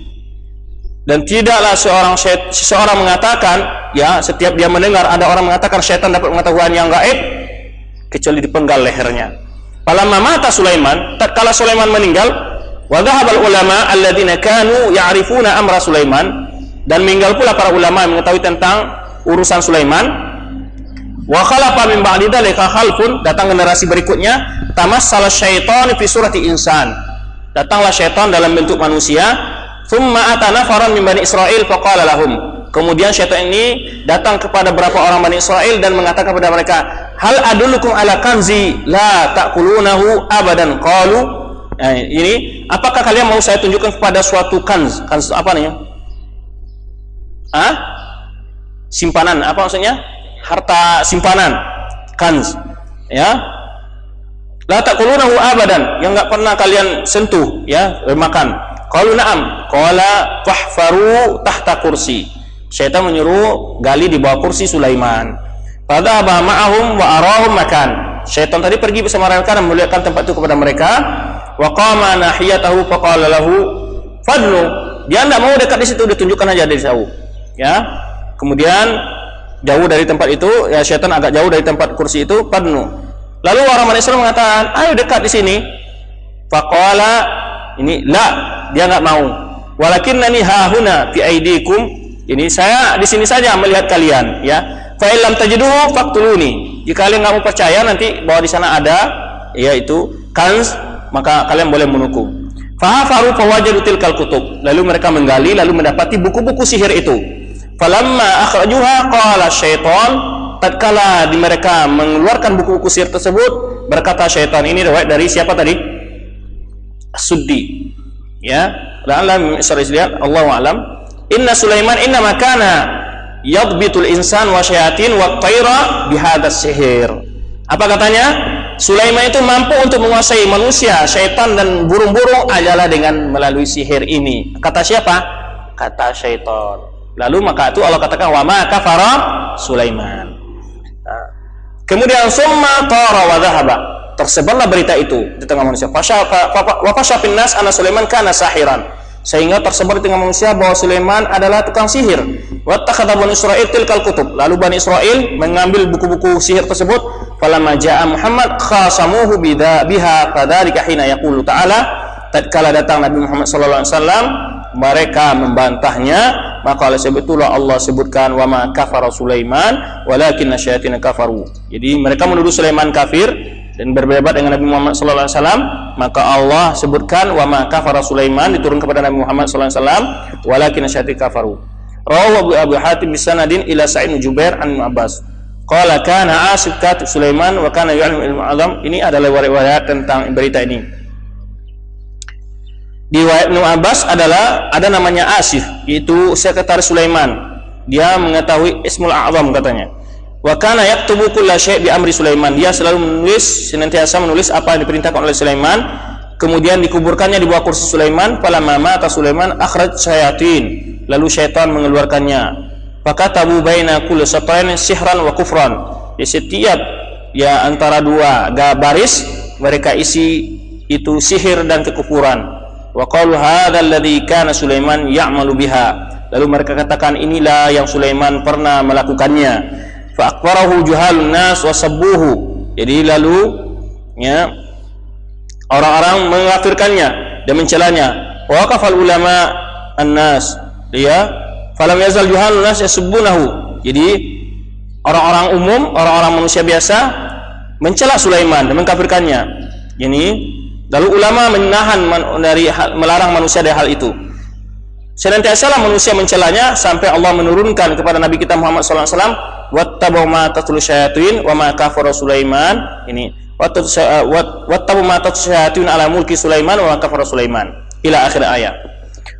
dan tidaklah seseorang mengatakan, ya setiap dia mendengar ada orang mengatakan syaitan dapat mengetahui yang gaib kecuali dipenggal lehernya. Falamma mata Sulaiman, tatkala Sulaiman meninggal, wa dhahabal ulama alladziina kanu ya'rifuna amra Sulaiman, dan meninggal pula para ulama yang mengetahui tentang urusan Sulaiman. Wa khalafa min ba'di dzalika khalfun, datang generasi berikutnya, tamassala syaitan fi surati insan, datanglah syaitan dalam bentuk manusia. Thumma atana faran min bani Israil faqala lahum, kemudian syaitan ini datang kepada beberapa orang Bani Israel dan mengatakan kepada mereka, hal adullukum ala kanzi la ta'kulunahu abadan. Qalu, ini apakah kalian mau saya tunjukkan kepada suatu kanz apa namanya? Simpanan, apa maksudnya? Harta simpanan, kanz, ya. La taqulunahu abadan, yang enggak pernah kalian sentuh, ya, makan. Qalu na'am, qala fahfaru tahta kursi. Syaitan menyuruh gali di bawah kursi Sulaiman. Fadhaba ma'ahum wa arahum makan. Syaitan tadi pergi bersama mereka dan melihatkan tempat itu kepada mereka. wa qama nahiyatahu faqala lahu fadnu. Dia tidak mau dekat di situ, ditunjukkan aja dari jauh. Ya. Kemudian jauh dari tempat itu, ya syaitan agak jauh dari tempat kursi itu, fadnu. Lalu orang Bani Israil mengatakan, ayo dekat di sini. Faqala, ini la, dia enggak mau. Walakinnani hahuna fi aidikum. Ini saya di sini saja melihat kalian, ya. Fa illam tajiduhu faqtuluni. Jika kalian enggak mau percaya nanti bahwa di sana ada yaitu kanz, maka kalian boleh menukung. Fahafaru fawajadu tilkal kutub. Lalu mereka menggali lalu mendapati buku-buku sihir itu. Falamma akhrajuha qala syaitan, tatkala mereka mengeluarkan buku-buku sihir tersebut, berkata syaitan, ini riwayat dari siapa tadi? As-Suddi. Ya, la'alla Israil, Allahu a'lam. Inna Sulaiman inna makana yadbitul insan wa syayatin wa tayra bihadas sihir. Apa katanya? Sulaiman itu mampu untuk menguasai manusia, syaitan dan burung-burung adalah dengan melalui sihir ini. Kata siapa? Kata syaitan. Lalu maka itu Allah katakan wa ma kafara Sulaiman. Nah, kemudian summa tara wa dhahaba. Tersebarlah berita itu di tengah manusia. Wa fashafin nas anna Sulaiman kana sahiran. Sehingga tersebar di tengah manusia bahwa Sulaiman adalah tukang sihir. Wattakhadha Bani Israil tilkal kutub. Lalu Bani Israil mengambil buku-buku sihir tersebut. Falamma ja'a Muhammad khasamuhu biha fadzalika hina yaqulu ta'ala. Tatkala datang Nabi Muhammad sallallahu alaihi wasallam, mereka membantahnya, maka oleh sebab itulah Allah sebutkan wa ma kafara Sulaiman walakinna syayatin kafaru. Jadi mereka menuduh Sulaiman kafir dan berdebat dengan Nabi Muhammad sallallahu alaihi wasallam, maka Allah sebutkan wa ma kafara Sulaiman diturun kepada Nabi Muhammad sallallahu alaihi wasallam walakinna syayatin kafaru. Rawahu Abu Hatim bisanadin ila Sa'id bin Jubair an Abbas. Qala kana Asif katib Sulaiman wa kana ya'lamu ilmu azam. Ini adalah riwayat tentang berita ini. Di riwayat Ibnu Abbas adalah ada namanya Asif, yaitu sekretaris Sulaiman. Dia mengetahui Ismul A'zam katanya. Wa kana yaktubu kulla syai' bi amri Sulaiman. Dia selalu menulis, senantiasa menulis apa yang diperintahkan oleh Sulaiman. Kemudian dikuburkannya di bawah kursi Sulaiman. Falamma mata Sulaiman akhraj syayatin. Lalu syaitan mengeluarkannya. Fakatabu baina kulli satain sihran wa kufran. Di setiap ya antara dua baris mereka isi itu sihir dan kekufuran. Wa qalu hadzal ladzi kana Sulaiman ya'malu biha. Lalu mereka katakan inilah yang Sulaiman pernah melakukannya. Fa aqbarahu juhalun nas wa sabbuhu. Jadi lalu ya orang-orang mengkafirkannya dan mencelanya. Wa waqafal ulama an-nas ya falam yazal juhalun nas yasubbunahu. Jadi orang-orang umum, orang-orang manusia biasa mencela Sulaiman dan mengkafirkannya. Ini lalu ulama menahan dari melarang manusia dari hal itu. Senantiasa manusia mencelanya sampai Allah menurunkan kepada Nabi kita Muhammad sallallahu alaihi wasallam wattabu ma tatlu syayatin wa ma kafara Sulaiman. Ini wattabu ma tatlu syayatin ala mulki Sulaiman wa ma kafara Sulaiman ila akhir ayat.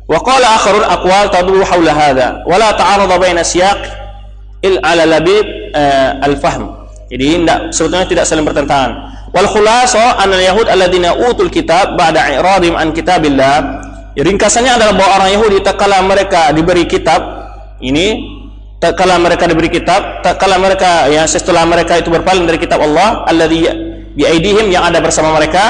Wa qala akharul aqwal taduru haula hadha wa la ta'arada baina siyaq il ala labib al-fahm. Jadi sebetulnya tidak saling bertentangan. Wal khulasa anal yahud alladzina utul kitab ba'da i'radihim an kitabillah. Ringkasannya adalah bahwa orang Yahudi tatkala mereka diberi kitab, tatkala mereka diberi kitab, tatkala mereka ya setelah mereka itu berpaling dari kitab Allah alladzi bi aidihim yang ada bersama mereka,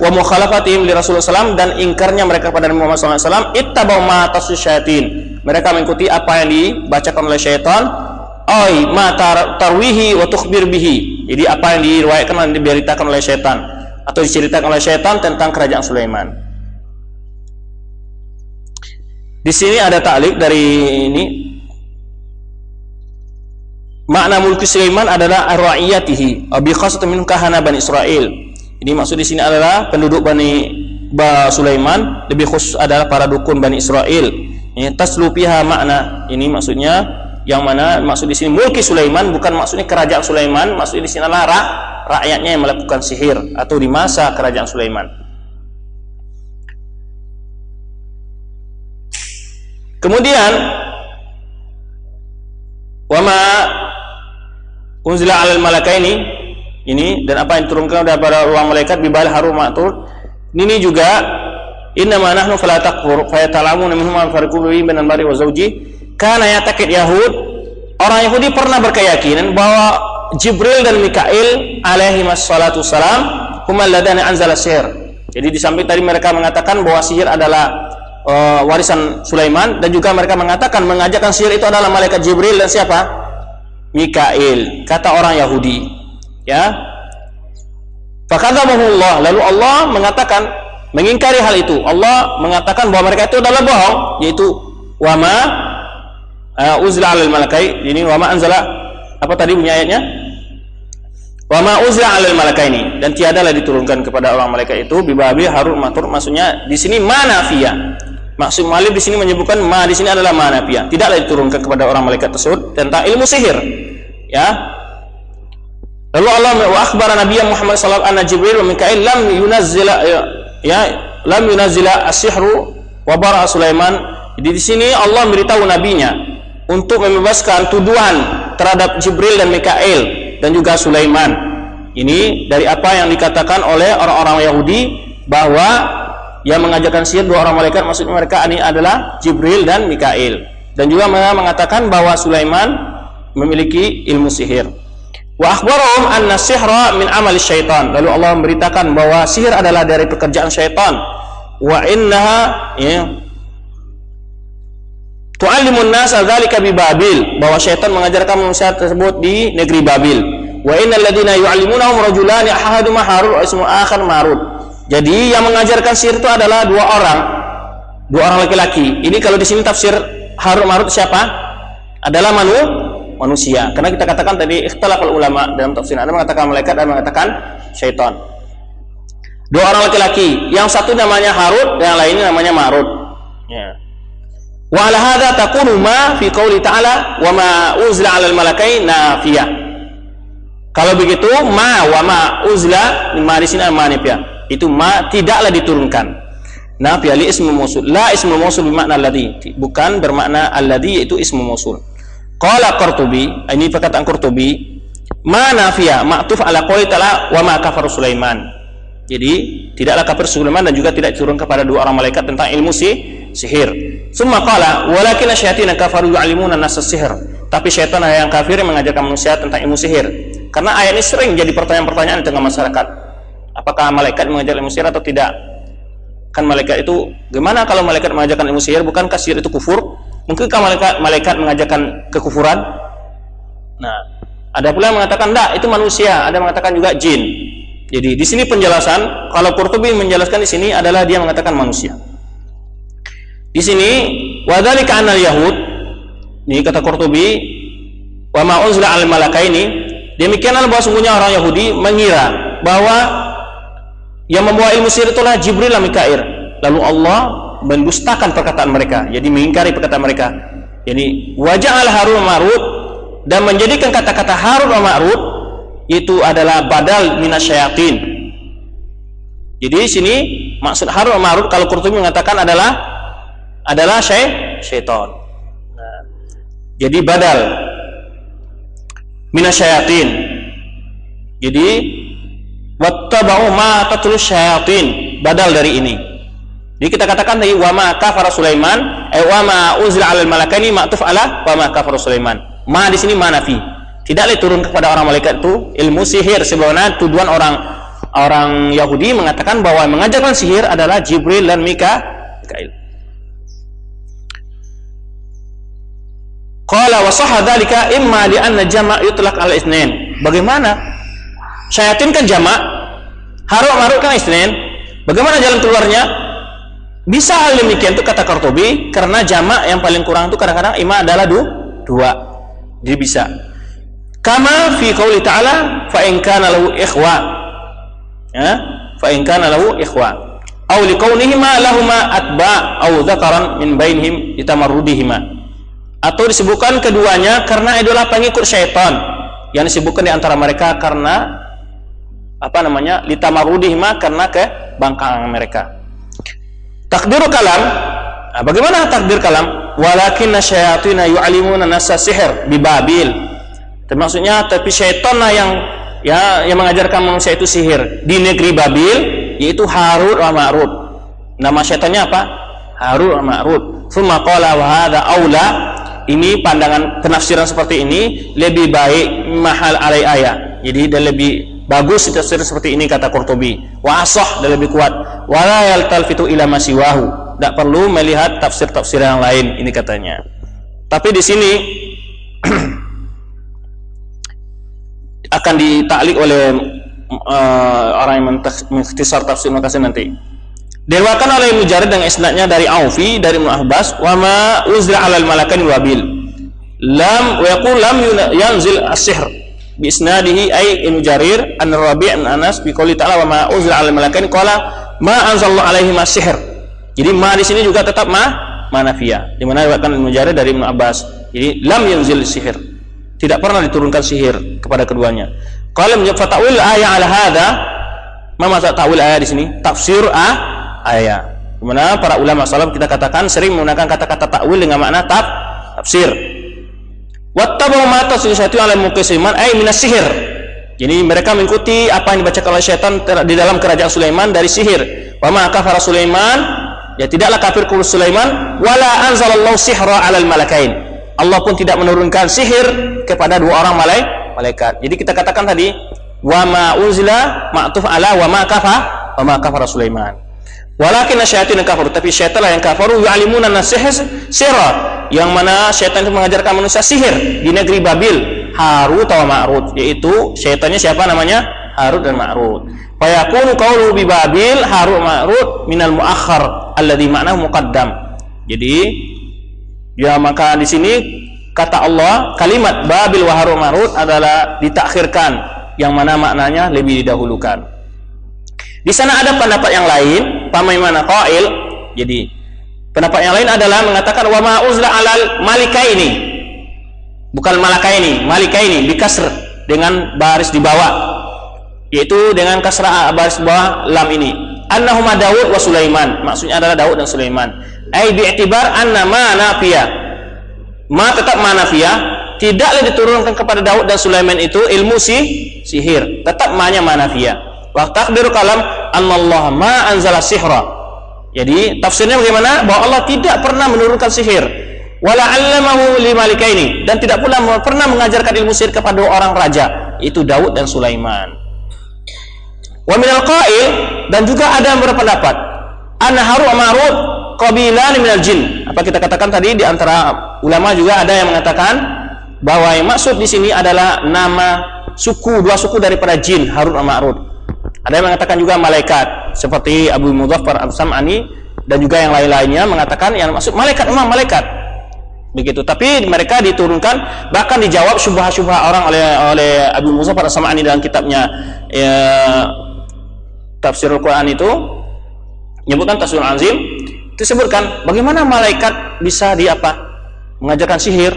wa mukhalafatihim li Rasulullah SAW dan ingkarnya mereka pada Nabi Muhammad SAW, ittabau ma tasyatin. Mereka mengikuti apa yang dibacakan oleh syaitan, ai ma tarwihi wa tukhbir bihi. Jadi apa yang diriwayatkan dan diberitakan oleh syaitan atau diceritakan oleh syaitan tentang kerajaan Sulaiman. Di sini ada ta'liq dari ini. Makna mulki Sulaiman adalah ar-ra'iyatihi bi khasatin min kahana Bani Israil. Jadi maksud di sini adalah penduduk Bani Sulaiman, lebih khusus adalah para dukun Bani Israil. Ini taslu fiha makna. Ini maksudnya yang mana maksud di sini mulki Sulaiman bukan maksudnya kerajaan Sulaiman, maksudnya di sini adalah rakyatnya yang melakukan sihir atau di masa kerajaan Sulaiman. Kemudian wama unzila 'alal malakaini ini dan apa yang diturunkan daripada ruang malaikat bibal harum ma'tur. Ini juga innama nahnu fala takfur fayatalamuna minhum ma farqu bainal mar'i wa zawji. Karena ya'taqid Yahud, orang Yahudi pernah berkeyakinan bahwa Jibril dan Mikail alaihi wassalatu wassalam huma alladhani anzala sihir. Jadi di samping tadi mereka mengatakan bahwa sihir adalah warisan Sulaiman, dan juga mereka mengatakan mengajarkan sihir itu adalah malaikat Jibril dan siapa? Mikail, kata orang Yahudi. Ya. Fakadzabahullah, lalu Allah mengatakan, mengingkari hal itu. Allah mengatakan bahwa mereka itu adalah bohong, yaitu wama uzla 'alal malakai. Ini wama anzala, apa tadi bunyi ayatnya? Wama uzla 'alal malakaini, dan tiadalah diturunkan kepada orang malaikat itu bibabil Harut Marut. Maksudnya di sini manafiyah. Maksud mu'allif di sini menyebutkan ma di sini adalah manafiyah. Tidaklah diturunkan kepada orang malaikat tersebut tentang ilmu sihir. Ya. Lalu Allah wa akhbara Nabi Muhammad sallallahu alaihi wasallam Jibril wa Mikail lam yunazzila as-sihru wa bara Sulaiman. Jadi di sini Allah memberitahu nabinya untuk membebaskan tuduhan terhadap Jibril dan Mikail dan juga Sulaiman. Ini dari apa yang dikatakan oleh orang-orang Yahudi bahwa yang mengajarkan sihir dua orang malaikat, maksudnya mereka ini adalah Jibril dan Mikail. Dan juga mereka mengatakan bahwa Sulaiman memiliki ilmu sihir. Wa akhbarahum anna sihra min amali syaitan. Lalu Allah memberitakan bahwa sihir adalah dari pekerjaan syaitan. Wa innaha tu'allimun nasa dzalika bi Babil, bahwa syaitan mengajarkan manusia tersebut di negeri Babil. Wa innal ladzina yu'allimunahum rajulani ahaduhuma Harut wa ismu akhar Marut. Jadi yang mengajarkan sihir itu adalah dua orang laki-laki. Ini kalau di sini tafsir Harut Marut siapa? Adalah manusia. Karena kita katakan tadi ikhtilaful ulama dalam tafsir. Ada mengatakan malaikat dan mengatakan syaitan. Dua orang laki-laki. Yang satu namanya Harut, yang lainnya namanya Marut. Ya. Wa ala hadza takunu ma fi qouli ta'ala wa ma uzla 'alal malakai nafiyah. Kalau begitu ma wa ma uzla, ma di sini manifiyah. Itu ma tidaklah diturunkan. Nafiyah li ismu mausul. La ismu mausul bermakna alladhi, bukan bermakna alladhi, yaitu ismu mausul. Qala Qurtubi, ini perkataan Qurtubi, ma nafiyah ma'tuf ala qouli ta'ala wa ma kafara Sulaiman. Jadi tidaklah kafir Sulaiman dan juga tidak diturun kepada dua orang malaikat tentang ilmu sihir. Summa qala walakin asyayatin kafaru yu'allimuna an-nasa sihr. Tapi syaitan yang kafir yang mengajarkan manusia tentang ilmu sihir. Karena ayat ini sering jadi pertanyaan-pertanyaan di tengah masyarakat. Apakah malaikat mengajar ilmu sihir atau tidak? Kan malaikat itu, gimana kalau malaikat mengajarkan ilmu sihir? Bukankah sihir itu kufur? Mungkinkah malaikat mengajarkan kekufuran? Nah, ada pula yang mengatakan enggak, itu manusia. Ada yang mengatakan juga jin. Jadi di sini penjelasan, kalau Qurtubi menjelaskan di sini adalah dia mengatakan manusia. Di sini wadzalika anal yahud, ini kata Qurtubi, wa ma unzila 'alal malakaini, demikianlah bahwa sungguhnya orang Yahudi mengira bahwa yang membawa ilmu sihir itulah Jibril dan Mikail. Lalu Allah mendustakan perkataan mereka, jadi mengingkari perkataan mereka. Jadi waja'al Harut Marut, dan menjadikan kata-kata Harut dan Marut itu adalah badal minasyayatin. Jadi di sini maksud Harut dan Marut kalau Qurtubi mengatakan adalah syaitan. Nah, jadi badal minasyayatin. Jadi wattaba'u ma tatlu syayatin, badal dari ini. Jadi kita katakan tadi wa ma kafara Sulaiman, wa ma uzla 'alal malakaini ma'tuf ala wa ma kafara Sulaiman. Ma di sini manafi. Tidaklah turun kepada orang malaikat itu ilmu sihir, sebagaimana tuduhan orang Yahudi mengatakan bahwa mengajarkan sihir adalah Jibril dan Mikail. Qala wa sahha dzalika imma li anna jama' yutlaq 'ala itsnain. Bagaimana? Syayatin kan jamak, Harut Marut kan isnin. Bagaimana jalan keluarnya? Bisa hal demikian itu kata Qurtubi, karena jamak yang paling kurang itu kadang-kadang ima adalah dua. Jadi bisa. Kama fi qouli ta'ala fa in kana lahu ikhwa. Ya, fa in kana lahu ikhwa. Aw li kaunihima lahuma atba' aw dzakaran min bainihim litamarrudihima. Atau disebutkan keduanya karena adalah pengikut syaitan. Yang disebutkan di antara mereka karena litamarudihima, karena kebangkangan mereka. Takdir kalam, nah, bagaimana takdir kalam? Walakinna syayatina yu'allimuna nasa sihr bi Babil. Maksudnya tapi syaitan yang mengajarkan manusia itu sihir di negeri Babil, yaitu Harut wa Marut. Nama syaitannya apa? Harut wa Marut. Tsumma qala wa hadza aula. Ini pandangan penafsiran seperti ini lebih baik mahal alai ayat. Jadi dan lebih bagus tafsir seperti ini kata Qurtubi. Wa asah, dan lebih kuat. wala yaltalfitu ila ma siwahu, tidak perlu melihat tafsir-tafsir yang lain, ini katanya. Tapi di sini akan ditaklik oleh orang yang mengikhtisar tafsir Makasir nanti. Diriwayatkan oleh Mujarid dengan isnadnya dari Aufi dari Ibnu Abbas, wa ma uzla 'alal malakain wabil lam wa yaqul lam yanzil as-sihr bi isnadihi ay Ibnu Jarir an Rabi' an Anas bi qouli ta'ala wa ma uzla 'alal malakain qala ma anzalallahu 'alaihim as-sihr. Jadi ma di sini juga tetap manafiyah, di mana diriwayatkan Ibnu Jarir dari Ibnu Abbas. Jadi lam yanzil sihir, tidak pernah diturunkan sihir kepada keduanya. Qala fatawil ayat ala hadza, ma maksud ta'wil ayat di sini? Tafsir ayat. Dimana para ulama salaf kita katakan sering menggunakan kata-kata ta'wil dengan makna tafsir. Wattabu ma tasysatu ala muqsiman ay minas sihir. Jadi mereka mengikuti apa yang dibacakan oleh syaitan di dalam kerajaan Sulaiman dari sihir. Wa ma kafara Sulaiman, ya tidaklah kafir Sulaiman, wala anzalallahu sihra 'alal malakain. Allah pun tidak menurunkan sihir kepada dua orang malaikat. Jadi kita katakan tadi wa ma unzila ma'tuf ala wa ma kafara Sulaiman. Walakin asyayatin kafaru, tapi syaitanlah yang kafaru yu'alimuna sihra, yang mana syaitan itu mengajarkan manusia sihir di negeri Babil, Harut atau Ma'rut, yaitu syaitannya siapa namanya? Harut dan Ma'rut. Fa yakunu qawlu bi Babil Harut Ma'rut minal muakhkhar alladhi ma'nahu muqaddam. Jadi ya, maka di sini kata Allah kalimat Babil wa Harut Ma'rut adalah ditakhirkan, yang mana maknanya lebih didahulukan. Di sana ada pendapat yang lain, pamaimana qail. Jadi pendapat yang lain adalah mengatakan wa ma uzla 'alal malikaini, bukan malakaini, malikaini bikasr dengan baris di bawah, yaitu dengan kasrah baris di bawah lam ini. Annahuma Daud wa Sulaiman, maksudnya adalah Daud dan Sulaiman. Ai bi'tibar anna ma nafiyah, ma tetap manafiyah, tidaklah diturunkan kepada Daud dan Sulaiman itu ilmu sihir, tetap ma-nya manafiyah. Wa takdiru kalam anallaha ma anzala sihra. Jadi tafsirnya bagaimana? Bahwa Allah tidak pernah menurunkan sihir. Wala 'allamahu limalikaini, dan tidak pula pernah mengajarkan ilmu sihir kepada dua orang raja, itu Daud dan Sulaiman. Wa minal qail, dan juga ada yang berpendapat anna Harut wa Marut qabilan minal jin. Apa kita katakan tadi, di antara ulama juga ada yang mengatakan bahwa yang maksud di sini adalah nama suku, dua suku daripada jin, Harut dan Ma'rut. Ada yang mengatakan juga malaikat, seperti Abu Mudhaffar As-Sam'ani dan juga yang lain-lainnya mengatakan yang maksud malaikat, memang malaikat. Begitu. Tapi mereka diturunkan, bahkan dijawab syubhat-syubhat orang oleh Abu Mudhaffar As-Sam'ani dalam kitabnya Tafsirul Quran itu, menyebutkan Tafsirul Azim, disebutkan bagaimana malaikat bisa mengajarkan sihir.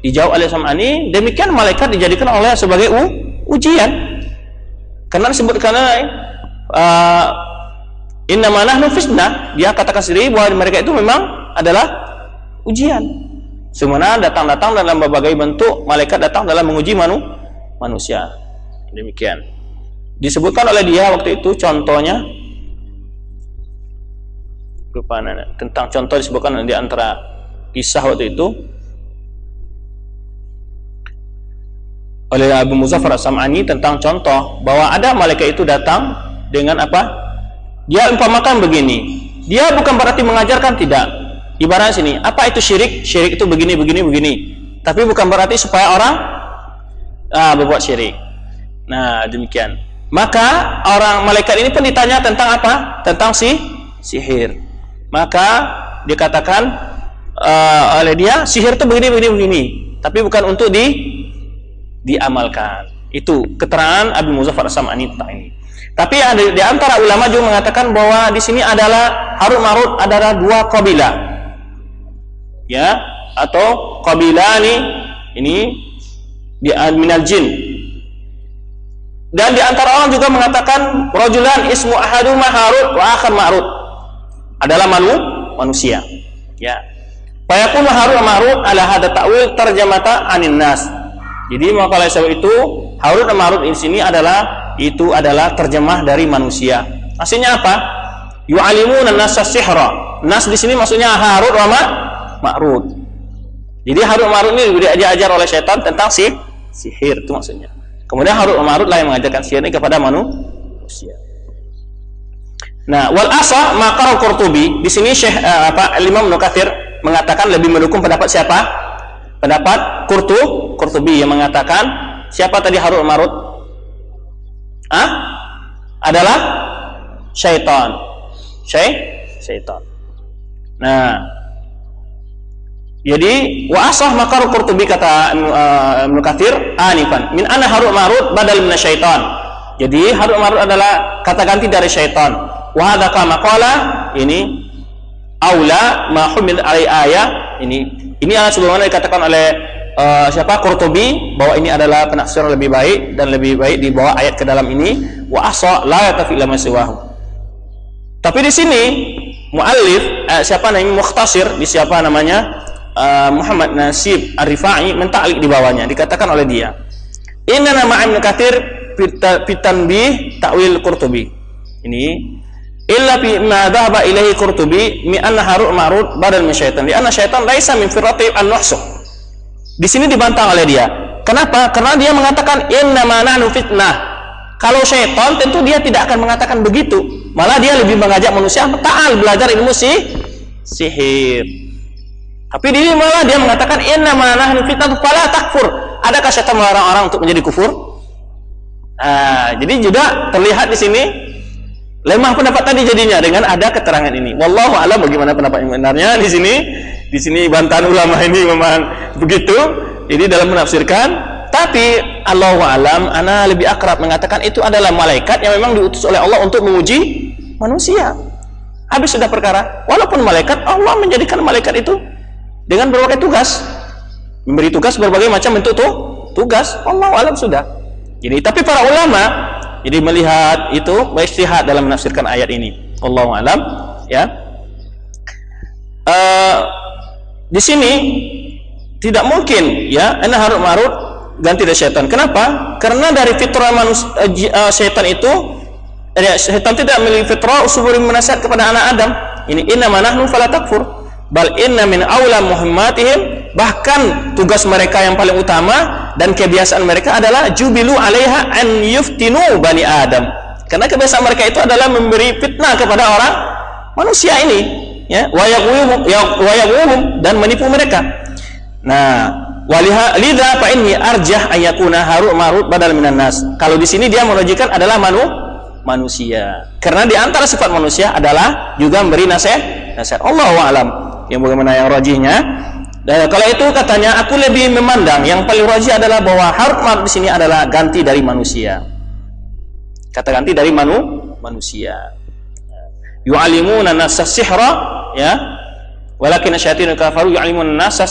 Dijawab oleh Sam'ani, demikian malaikat dijadikan oleh sebagai ujian. Karena disebutkan innama nahnu fitnah, dia katakan sendiri bahwa mereka itu memang adalah ujian. Sebenarnya datang dalam berbagai bentuk, malaikat datang dalam menguji manusia. Demikian disebutkan oleh dia waktu itu, contohnya tentang contoh disebutkan di antara kisah waktu itu oleh Abu Muzaffar As-Sam'ani tentang contoh bahwa ada malaikat itu datang dengan apa? Dia umpamakan begini. Dia bukan berarti mengajarkan, tidak. Ibarat sini, apa itu syirik? Syirik itu begini. Tapi bukan berarti supaya orang berbuat syirik. Nah, demikian. Maka orang malaikat ini pun ditanya tentang apa? Tentang sihir. Maka dikatakan oleh dia, sihir itu begini. Tapi bukan untuk diamalkan. Itu keterangan Abu Muzaffar As-Sam'ani tentang ini. Tapi di antara ulama juga mengatakan bahwa di sini adalah Harut Marut adalah dua kabilah, ya, atau kabilani ini di minal jin. Dan di antara orang juga mengatakan rajulan ismu ahaduma Harut wa akhar Ma'rut, adalah manusia, ya. Fa yakunu Harut wa Ma'rut ala hadza ta'wil tarjamata anin nas. Jadi maka oleh sebab itu Harut dan Marut di sini adalah terjemah dari manusia. Maksudnya apa? Yu'alimuna nasa sihra. Nas di sini maksudnya Harut wa Ma'rut. Jadi Harut dan Marut ini diajar oleh syaitan tentang sihir, itu maksudnya. Kemudian Harut dan Marut lah yang mengajarkan sihir ini kepada manusia. Nah, wal asa maqal Qurtubi, di sini Syekh Imam Ibnu Katsir mengatakan lebih mendukung pendapat siapa? Pendapat Qurtubi yang mengatakan siapa tadi Harut Marut? Adalah syaitan. Syaitan. Nah, jadi wa asah maqal Qurtubi kata Ibnu Katsir anifan min anna Harut Marut badal min syaitan. Jadi Harut Marut adalah kata ganti dari syaitan. Wa hadza kama qala, ini aula ma humil alai ayah, ini adalah sebagaimana dikatakan oleh siapa? Qurtubi, bahwa ini adalah penafsiran lebih baik dan lebih baik dibawa ayat ke dalam ini. Wa asa la yatafi ila maswahu. Tapi di sini muallif siapa namanya mukhtasir di siapa namanya Muhammad Nasib Ar-Rifai menta'liq di bawahnya, dikatakan oleh dia, inna nama Ibnu Katsir fitanbih ta'wil Qurtubi, ini illa fi ma dhahaba ilaihi Qurtubi mi anna Harut Marut badal min syaitan li anna syaitan laisa min firati an-nuhsuh. Di sini dibantah oleh dia. Kenapa? Karena dia mengatakan innama nahnu fitnah. Kalau syaitan tentu dia tidak akan mengatakan begitu. Malah dia lebih mengajak manusia ta'al belajar ilmu sihir. Tapi di sini malah dia mengatakan innama nahnu fitnah fala takfur. Adakah syaitan melarang orang untuk menjadi kufur? Jadi juga terlihat di sini lemah pendapat tadi jadinya dengan ada keterangan ini. Wallahu a'lam bagaimana pendapat yang benarnya di sini. Di sini bantahan ulama ini memang begitu. Jadi dalam menafsirkan, tapi Allahu a'lam, ana lebih akrab mengatakan itu adalah malaikat yang memang diutus oleh Allah untuk menguji manusia. Habis sudah perkara. Walaupun malaikat, Allah menjadikan malaikat itu dengan berbagai tugas, memberi tugas berbagai macam bentuk tugas. Allahu a'lam sudah. Jadi tapi para ulama jadi melihat itu ijtihad dalam menafsirkan ayat ini. Wallahu a'lam, ya. Di sini tidak mungkin ya ana Harut Marut ganti dari syaitan. Kenapa? Karena dari fitrah manusia syaitan itu, syaitan tidak memiliki fitrah usuburi menasihat kepada anak Adam. Ini inna manahnu fala takfur bal inna min aula muhammatihim, bahkan tugas mereka yang paling utama dan kebiasaan mereka adalah jubilu alaiha an yuftinu bani Adam. Karena kebiasaan mereka itu adalah memberi fitnah kepada orang manusia ini, ya, wa yaghwuhum dan menipu mereka. Nah, lidza fa inni arjah ayakuna Harut Marut badal minan nas. Kalau di sini dia merujukan adalah manusia. Karena di antara sifat manusia adalah juga memberi nasihat. Allahu a'lam. Yang bagaimana yang rajihnya? Dan kalau itu katanya aku lebih memandang yang paling rajih adalah bahwa Harut Marut di sini adalah ganti dari manusia. Kata ganti dari manusia. Yu'allimuna an-nasa sihra, ya. Walakin asyaitinu kafaru yu'allimuna an-nasa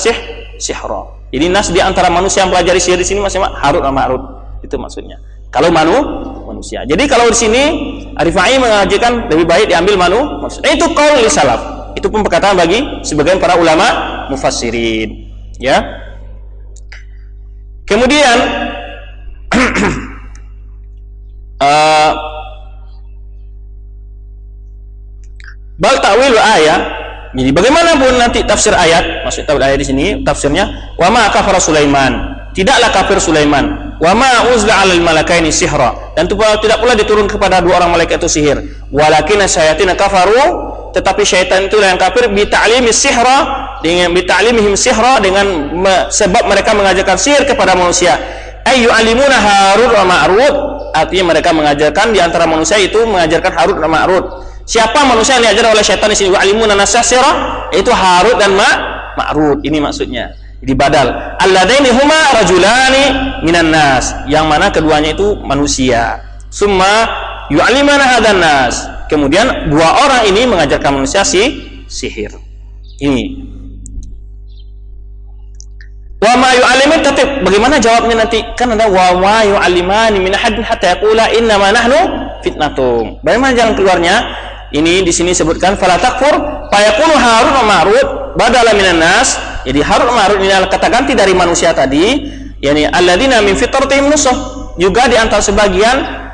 sihra. Jadi nas di antara manusia yang pelajari sihir di sini masih Harut sama Marut. Itu maksudnya. Kalau manusia. Jadi kalau di sini Ar-Rifai mengajarkan lebih baik diambil manusia. Itu qaul li salaf. Itu pun perkataan bagi sebagian para ulama mufassirin, ya. Kemudian bal ta'wil ayat. Jadi bagaimana pun nanti tafsir ayat, maksud ta'wil ayat di sini tafsirnya wa ma kafara Sulaiman, tidaklah kafir Sulaiman, wa ma uzla 'alal malakaini sihra, dan tidak pula diturun kepada dua orang malaikat itu sihir, walakin asyayatin kafaru, tetapi syaitan itulah yang kafir bi ta'limi sihra, dengan bi ta'limihim sihra, dengan sebab mereka mengajarkan sihir kepada manusia. Ayu alimuna Harut wa Ma'rut, artinya mereka mengajarkan di antara manusia itu mengajarkan Harut dan Ma'rut. Siapa manusia yang diajar oleh syaitan di sini? Wa alimuna nasasira, itu Harut dan Ma'rut. Ini maksudnya. Di badal. Alladaini huma rajulani minan nas, yang mana keduanya itu manusia. Summa yu'alimana hadan nas. Kemudian dua orang ini mengajarkan manusia sihir. Ini. Wa ma yu'allimin, tapi bagaimana jawabnya nanti? Kan ada wa ma yu'allimani min ahadin hatta yaqula inna ma nahnu fitnatum. Bagaimana jalan keluarnya? Ini di sini sebutkan fala takfur fa yakunu Harut wa Ma'rut badala minan nas. Jadi Harut Ma'rut ini adalah kata ganti dari manusia tadi, yakni alladzina min fitratihim nusuh. Juga di antara sebagian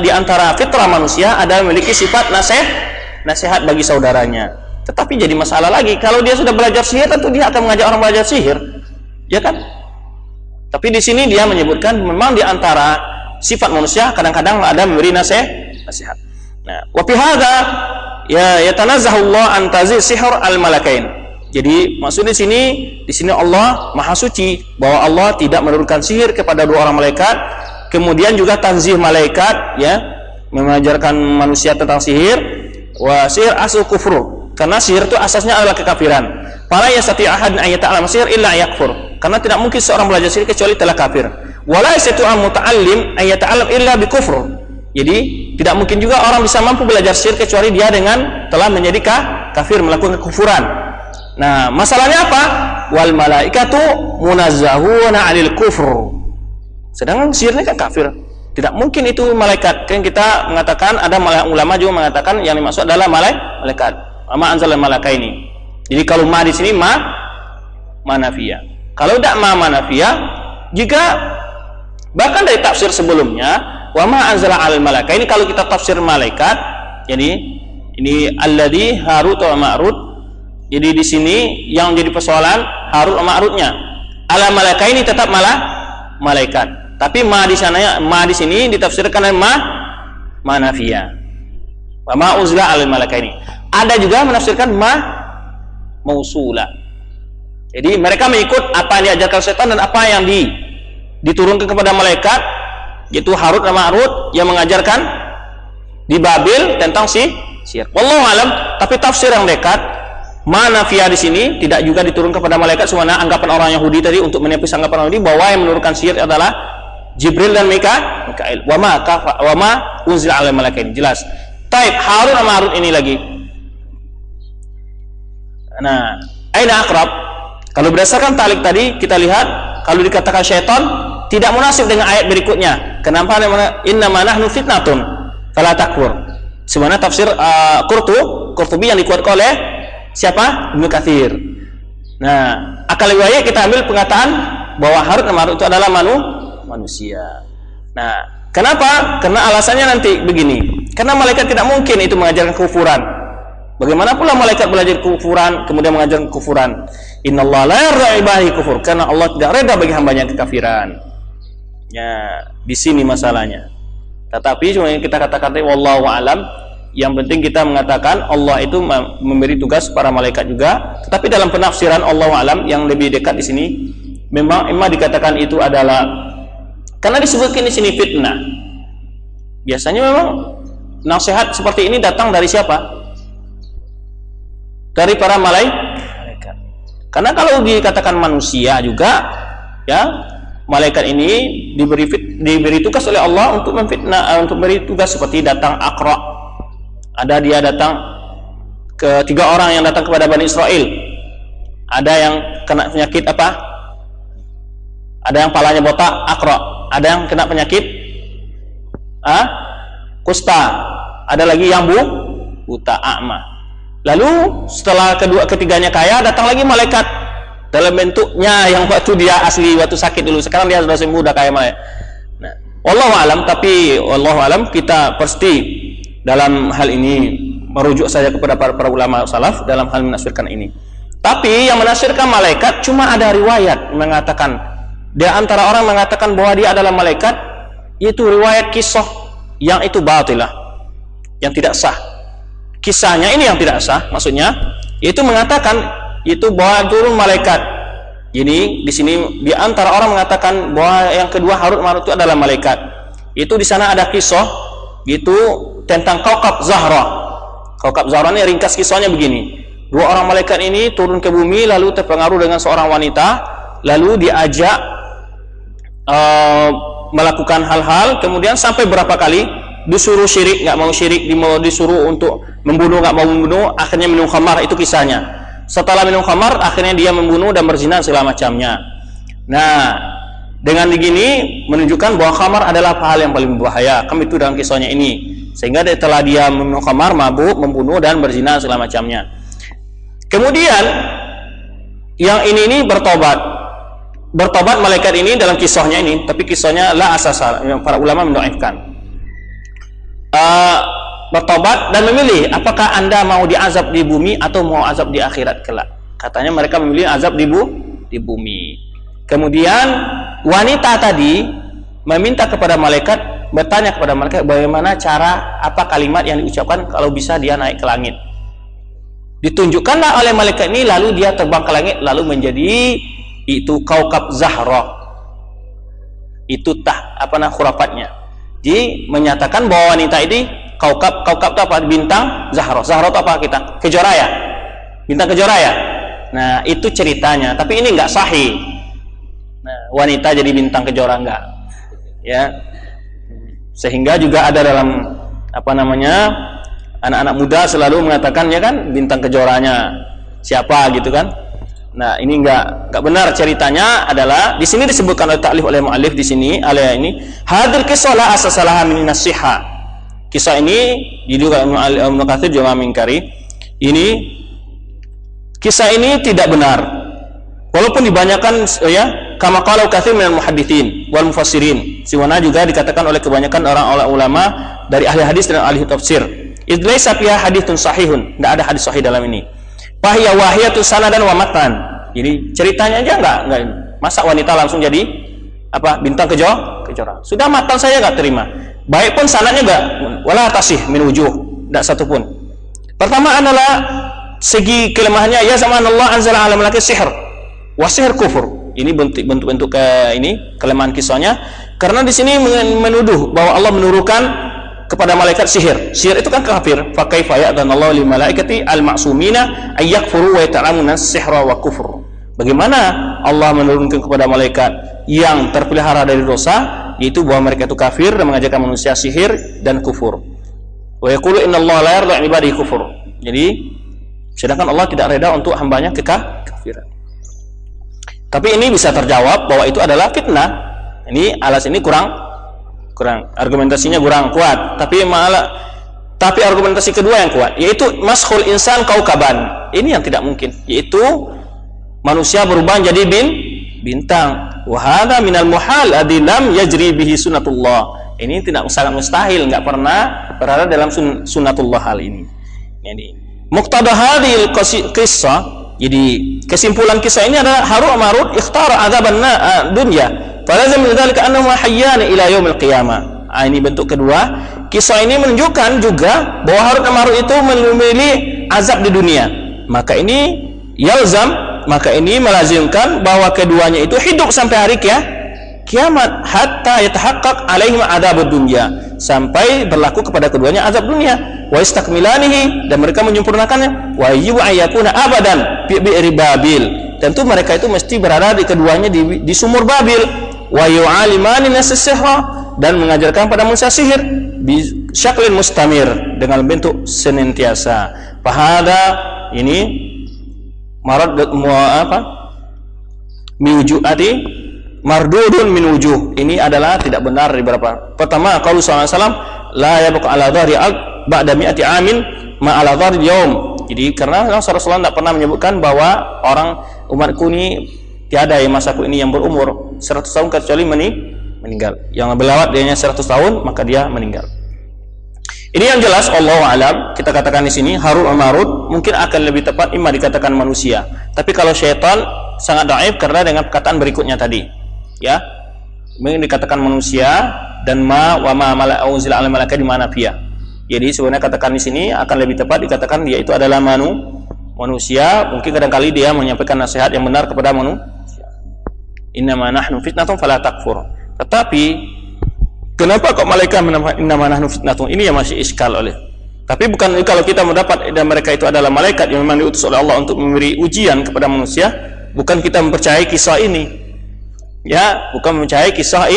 di antara fitrah manusia ada memiliki sifat nasihat bagi saudaranya. Tetapi jadi masalah lagi, kalau dia sudah belajar sihir tentu dia akan mengajak orang belajar sihir, ya kan? Tapi di sini dia menyebutkan memang di antara sifat manusia kadang-kadang ada memberi nasihat. Nah, wa fi hadza ya yatanazzahu Allah an tazi' sihr al-malakain. Jadi maksudnya di sini Allah Maha Suci bahwa Allah tidak menurunkan sihir kepada dua orang malaikat. Kemudian juga tanzih malaikat ya mengajarkan manusia tentang sihir. Wa sihir asal kufur. Karena sihir itu asasnya adalah kekafiran. Fala yastati ahad an yata'allama sihir illa yakfur. Karena tidak mungkin seorang belajar sihir kecuali telah kafir. Wala yastati muta'allim an yata'allam illa bikufr. Jadi tidak mungkin juga orang bisa mampu belajar sihir kecuali dia dengan telah menjadi kafir, melakukan kekufuran. Nah, masalahnya apa? Wal malaikatu munazzahuna 'anil kufr. Sedangkan sihirnya kan kafir. Tidak mungkin itu malaikat. Kan kita mengatakan ada ulama juga mengatakan yang dimaksud adalah malaikat. Ma anzal malakaini. Jadi kalau ma di sini ma manafiyah. Kalau tidak ma manafiyah, jika bahkan dari tafsir sebelumnya wa ma anzala 'alal malakaini, kalau kita tafsir malaikat, jadi ini alladzi Harut wa Ma'rut. Jadi di sini yang jadi persoalan Harut wa Ma'rutnya. Ala malakaini tetap malaikat. Tapi ma di sana ma di sini ditafsirkan dengan ma nafiyah. Wa ma uzla 'alal malakaini. Ada juga menafsirkan ma mausula. Jadi mereka mengikut apa yang diajarkan setan dan apa yang diturunkan kepada malaikat, yaitu Harut dan Ma'rut yang mengajarkan di Babil tentang sihir. Wallahu alam, tapi tafsir yang dekat manafiyah di sini tidak juga diturunkan kepada malaikat, sebenarnya anggapan orang Yahudi tadi untuk menepis anggapan orang Yahudi bahwa yang menurunkan sihir adalah Jibril dan Mikail. Wa ma unzila 'alal malakaini. Jelas. Taib Harut dan Ma'rut ini lagi. Nah, aina aqrab? Kalau berdasarkan talik tadi kita lihat kalau dikatakan syaitan tidak munasib dengan ayat berikutnya. Kenapa? Innama nahnu fitnatun fala takfur. Sebenarnya tafsir Qurtubi yang dikuatkan oleh siapa? Ibnu Katsir. Nah, akal riwayat kita ambil pengataan bahwa Harut dan Ma'rut itu adalah manusia. Nah, kenapa? Karena alasannya nanti begini. Karena malaikat tidak mungkin itu mengajarkan kekufuran. Bagaimana pula malaikat belajar kekufuran kemudian mengajarkan kekufuran? Innallaha la yarda ibadihi kufur. Karena Allah tidak reda bagi hambanya kekafiran. Ya, di sini masalahnya. Tetapi cuma yang kita katakan tadi wallahu alam, yang penting kita mengatakan Allah itu memberi tugas para malaikat juga. Tetapi dalam penafsiran Allah alam yang lebih dekat di sini memang dikatakan itu adalah karena disebutkan di sini fitnah. Biasanya memang nasihat seperti ini datang dari siapa? Dari para malaikat. Karena kalau dikatakan manusia juga, ya malaikat ini diberi tugas oleh Allah untuk memfitnah, untuk beri tugas seperti datang Aqra. Ada dia datang ke 3 orang yang datang kepada Bani Israel. Ada yang kena penyakit apa? Ada yang palanya botak, Aqra. Ada yang kena penyakit kusta. Ada lagi yang buta, a'ma. Lalu setelah ketiganya kaya, datang lagi malaikat dalam bentuknya yang waktu dia asli waktu sakit dulu. Sekarang dia sudah sembuh, udah kaya malaikat. Nah, wallahu alam, tapi wallahu alam kita pasti dalam hal ini merujuk saja kepada para ulama salaf dalam hal menafsirkan ini. Tapi yang menafsirkan malaikat cuma ada riwayat mengatakan, di antara orang mengatakan bahwa dia adalah malaikat, itu riwayat kisah yang itu batilah, yang tidak sah. Kisahnya ini yang tidak sah, maksudnya itu mengatakan itu bahwa turun malaikat. Jadi di sini di antara orang mengatakan bahwa yang kedua Harut Marut itu adalah malaikat. Itu di sana ada kisah gitu tentang Kaukab Zahra. Kaukab Zahra ini ringkas kisahnya begini. 2 orang malaikat ini turun ke bumi lalu terpengaruh dengan seorang wanita, lalu diajak melakukan hal-hal, kemudian sampai berapa kali disuruh syirik, nggak mau syirik, disuruh untuk membunuh, nggak mau membunuh, akhirnya minum khamar. Itu kisahnya. Setelah minum khamar, akhirnya dia membunuh dan berzina segala macamnya. Nah, dengan begini menunjukkan bahwa khamar adalah hal yang paling berbahaya. Itu dalam kisahnya ini. Sehingga setelah dia minum khamar, mabuk, membunuh dan berzina segala macamnya. Kemudian yang ini bertobat malaikat ini dalam kisahnya ini, tapi kisahnya la asasal, yang para ulama mendoaifkan. Bertobat dan memilih apakah anda mau diazab di bumi atau mau azab di akhirat kelak. Katanya mereka memilih azab di bumi. Kemudian wanita tadi meminta kepada malaikat bertanya kepada malaikat bagaimana cara, apa kalimat yang diucapkan kalau bisa dia naik ke langit. Ditunjukkanlah oleh malaikat ini, lalu dia terbang ke langit, lalu menjadi itu kaukab Zahra. Itu khurafatnya. Jadi menyatakan bahwa wanita ini kaukab itu apa? Bintang Zahra. Zahra itu apa kita? Kejora ya? Bintang kejora ya? Nah, itu ceritanya. Tapi ini enggak sahih. Nah, wanita jadi bintang kejora enggak. Ya. Sehingga juga ada dalam anak-anak muda selalu mengatakan ya kan bintang kejoranya siapa gitu kan. Nah, ini enggak benar. Ceritanya adalah di sini disebutkan oleh ta'lif oleh muallif di sini ini hadil kisah la asasalaha min nasiha. Kisah ini juga Ibnu Katsir juga mengingkari. Ini kisah ini tidak benar. Walaupun dibanyakan ya kama qala katsir minal muhadditsin wal mufassirin. Siwana juga dikatakan oleh kebanyakan orang ulama dari ahli hadis dan ahli tafsir. Idlaisa fiha haditsun sahihun. Enggak ada hadis sahih dalam ini. Fahiya wahiyatu sanadan wa matan. Jadi ceritanya aja enggak masa wanita langsung jadi bintang kejora. Sudah matan saya enggak terima. Baik pun sanadnya enggak wala tasih min wujuh, enggak satu pun. Pertama adalah segi kelemahannya ya zaman Allah anzala ala malaikat sihr. Wa sihr kufur. Ini bentuk kelemahan kisahnya karena di sini menuduh bahwa Allah menurunkan kepada malaikat sihir. Sihir itu kan kafir. Fa kaifa ya'dhanallahu lil malaikati al ma'sumina ay yakfuru wa yata'amuna sihra wa kufur. Bagaimana Allah menurunkan kepada malaikat yang terpelihara dari dosa, yaitu bahwa mereka itu kafir dan mengajarkan manusia sihir dan kufur. Wa yaqulu innallaha la yarda 'an ibadihi kufur. Jadi sedangkan Allah tidak reda untuk hambanya kekafiran. Tapi ini bisa terjawab bahwa itu adalah fitnah. Ini ini kurang argumentasinya kurang kuat. Tapi argumentasi kedua yang kuat, yaitu maskhul insan kaukaban. Ini yang tidak mungkin, yaitu manusia berubah jadi bintang. Wa hadza minal muhal alladzi lam yajri bihi sunnatullah. Ini tidak sangat mustahil, enggak pernah berada dalam sunnatullah hal ini. Jadi muqtada hadhil qissah. Jadi kesimpulan kisah ini adalah Harut Marut ikhtara adzaban dunya. Falazim min dzalika annahum hayyan ila yaumil qiyamah. Ini bentuk kedua. Kisah ini menunjukkan juga bahwa Harut dan Marut itu memilih azab di dunia. Maka ini melazimkan bahwa keduanya itu hidup sampai hari kiamat hatta yatahaqqaq alaihim adzabud dunya, sampai berlaku kepada keduanya azab dunia. Wa istakmilanihi, dan mereka menyempurnakannya. Wa yajibu ayyakuna abadan fi bi'ri Babil, tentu mereka itu mesti berada di keduanya di sumur Babil. Wa yu'alimani nas-sihra, dan mengajarkan pada manusia sihir bi syaklin mustamir, dengan bentuk senantiasa. Fahada ini marad miwujuhati mardudun min wujuh. Ini adalah tidak benar dari beberapa. Pertama, qaulu sallallahu alaihi wasallam la yabqa ala dhari ba'da mi'ati amin ma ala dhari yaum. Jadi karena Rasulullah tidak pernah menyebutkan bahwa orang umatku ini tiada yang masaku ini yang berumur 100 tahun kecuali meninggal. Yang berlewat dianya 100 tahun maka dia meninggal. Ini yang jelas Allahu a'lam. Kita katakan di sini Harut dan Marut mungkin akan lebih tepat imma dikatakan manusia. Tapi kalau syaitan sangat dhaif karena dengan perkataan berikutnya tadi. Ya. Mungkin dikatakan manusia dan ma unzila al malaika di mana fiya. Jadi sebenarnya katakan di sini akan lebih tepat dikatakan dia itu adalah manusia. Mungkin kadang-kali dia menyampaikan nasihat yang benar kepada manusia. Innama nahnu fitnatun fala takfur. Tetapi kenapa kok malaikat menamakan innama nahnu fitnatun? Ini yang masih iskal oleh. Tapi bukan kalau kita mendapat dan mereka itu adalah malaikat yang memang diutus oleh Allah untuk memberi ujian kepada manusia, bukan kita mempercayai kisah ini. Ya, bukan mempercayai kisah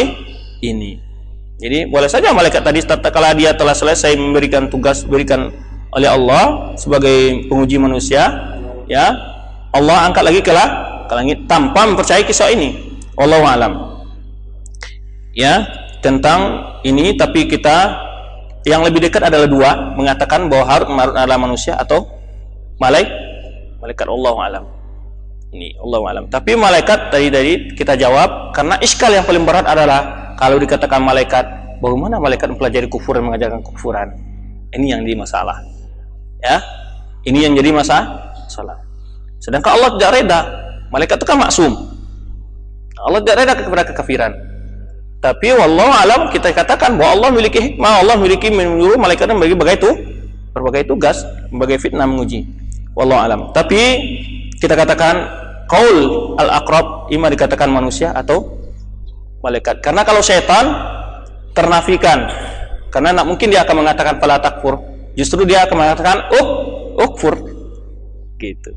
ini. Jadi boleh saja malaikat tadi tatkala dia telah selesai memberikan tugas diberikan oleh Allah sebagai penguji manusia, ya Allah angkat lagi ke langit tanpa mempercayai kisah ini. Wallahu a'lam. Ya, tentang ini. Tapi kita yang lebih dekat adalah dua, mengatakan bahwa Harut Marut adalah manusia atau malaikat. Allahu a'lam. Ini Allahu a'lam. Tapi malaikat tadi kita jawab karena iskal yang paling berat adalah kalau dikatakan malaikat, bagaimana malaikat mempelajari kufur dan mengajarkan kekufuran? Ini yang jadi masalah. Ya, ini yang jadi masalah. Sedangkan Allah tidak reda. Malaikat itu kan maksum. Allah tidak reda kepada kekafiran. Tapi wallahu alam kita katakan bahwa Allah memiliki hikmah, Allah memiliki menyuruh malaikatnya berbagai tugas, berbagai fitnah menguji. Wallahu alam. Tapi kita katakan qaul al-aqrab ima dikatakan manusia atau malaikat. Karena kalau syaitan ternafikan, karena tak mungkin dia akan mengatakan fala takfur. Justru dia akan mengatakan ukfur. Gitu.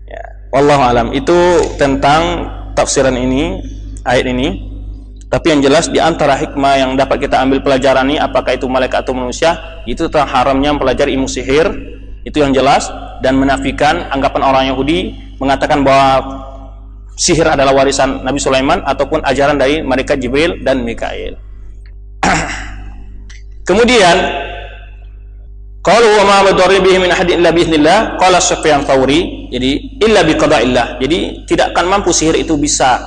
Ya, wallahu alam. Itu tentang tafsiran ini, ayat ini. Tapi yang jelas di antara hikmah yang dapat kita ambil pelajaran ini, apakah itu malaikat atau manusia, itu tentang haramnya mempelajari ilmu sihir, itu yang jelas, dan menafikan anggapan orang Yahudi mengatakan bahwa sihir adalah warisan Nabi Sulaiman ataupun ajaran dari malaikat Jibril dan Mikail. Kemudian qalu wa ma badari bihi min ahadin illa biiznillah, qala Sufyan Tsauri, jadi illa biqada'illah. Jadi tidak akan mampu sihir itu bisa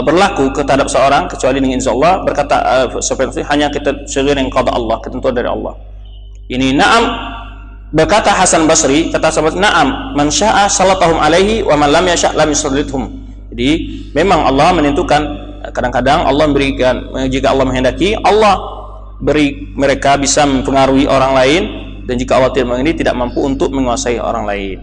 berlaku terhadap seorang kecuali dengan izin Allah. Berkata Sufyan Tsauri, hanya kita sesuai dengan qada Allah, ketentuan dari Allah. Ini na'am. Berkata Hasan Basri, kata sahabat, na'am man syaa sallatahum alaihi wa man lam yasha' lam yusallithum. Jadi memang Allah menentukan, kadang-kadang Allah memberikan, jika Allah menghendaki, Allah beri mereka bisa mempengaruhi orang lain, dan jika Allah tidak mampu untuk menguasai orang lain.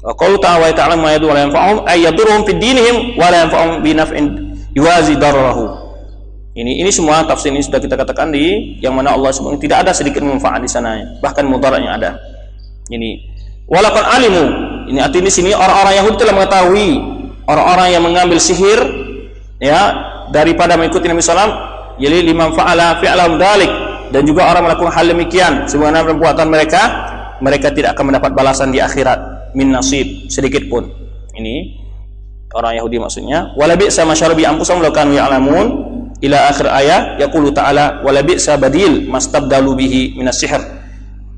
Wa qala ta'ala ma yadu wa la yanfa'uhum ay yadurruhum fi dinihim wa la yanfa'uhum bi naf'in yuwazi dararahu. Ini semua tafsir ini sudah kita katakan di yang mana Allah sebutkan tidak ada sedikit manfaat di sana, bahkan mudaratnya ada. Ini walaupun alimu, ini artinya di sini orang-orang Yahudi telah mengetahui, orang-orang yang mengambil sihir ya daripada mengikuti Nabi sallallahu alaihi wasallam, jadi liman fa'ala fi'alahum dzalik, dan juga orang melakukan hal demikian sebagaimana perbuatan mereka tidak akan mendapat balasan di akhirat min nasib sedikit pun. Ini orang Yahudi maksudnya. Wala bi'sa ma syarabi anfusahum law kanu ya'lamun ila akhir ayat, yaqulu ta'ala wala bi'sa badil mastabdalu bihi minas sihr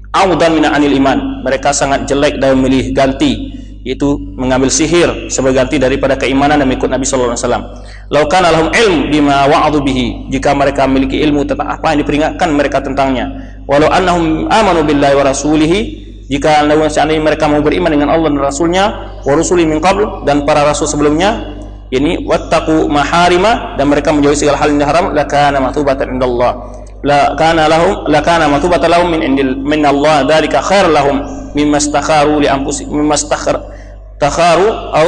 audan min anil iman. Mereka sangat jelek dalam memilih ganti, yaitu mengambil sihir sebagai ganti daripada keimanan dan mengikut Nabi sallallahu alaihi wasallam. Law kana lahum ilm bima wa'adu bihi, jika mereka memiliki ilmu tentang apa yang diperingatkan mereka tentangnya. Walau annahum amanu billahi wa rasulihi, jika seandainya mereka mau beriman dengan Allah dan Rasulnya, wa rusuli min qabl, dan para rasul sebelumnya, ini wattaqu maharima, dan mereka menjauhi segala hal yang haram, lakana matubatan indallah, lakana matubatan lahum min Allah, dzalika khair lahum mimma istakharu li anfusihim, mimma istakharu au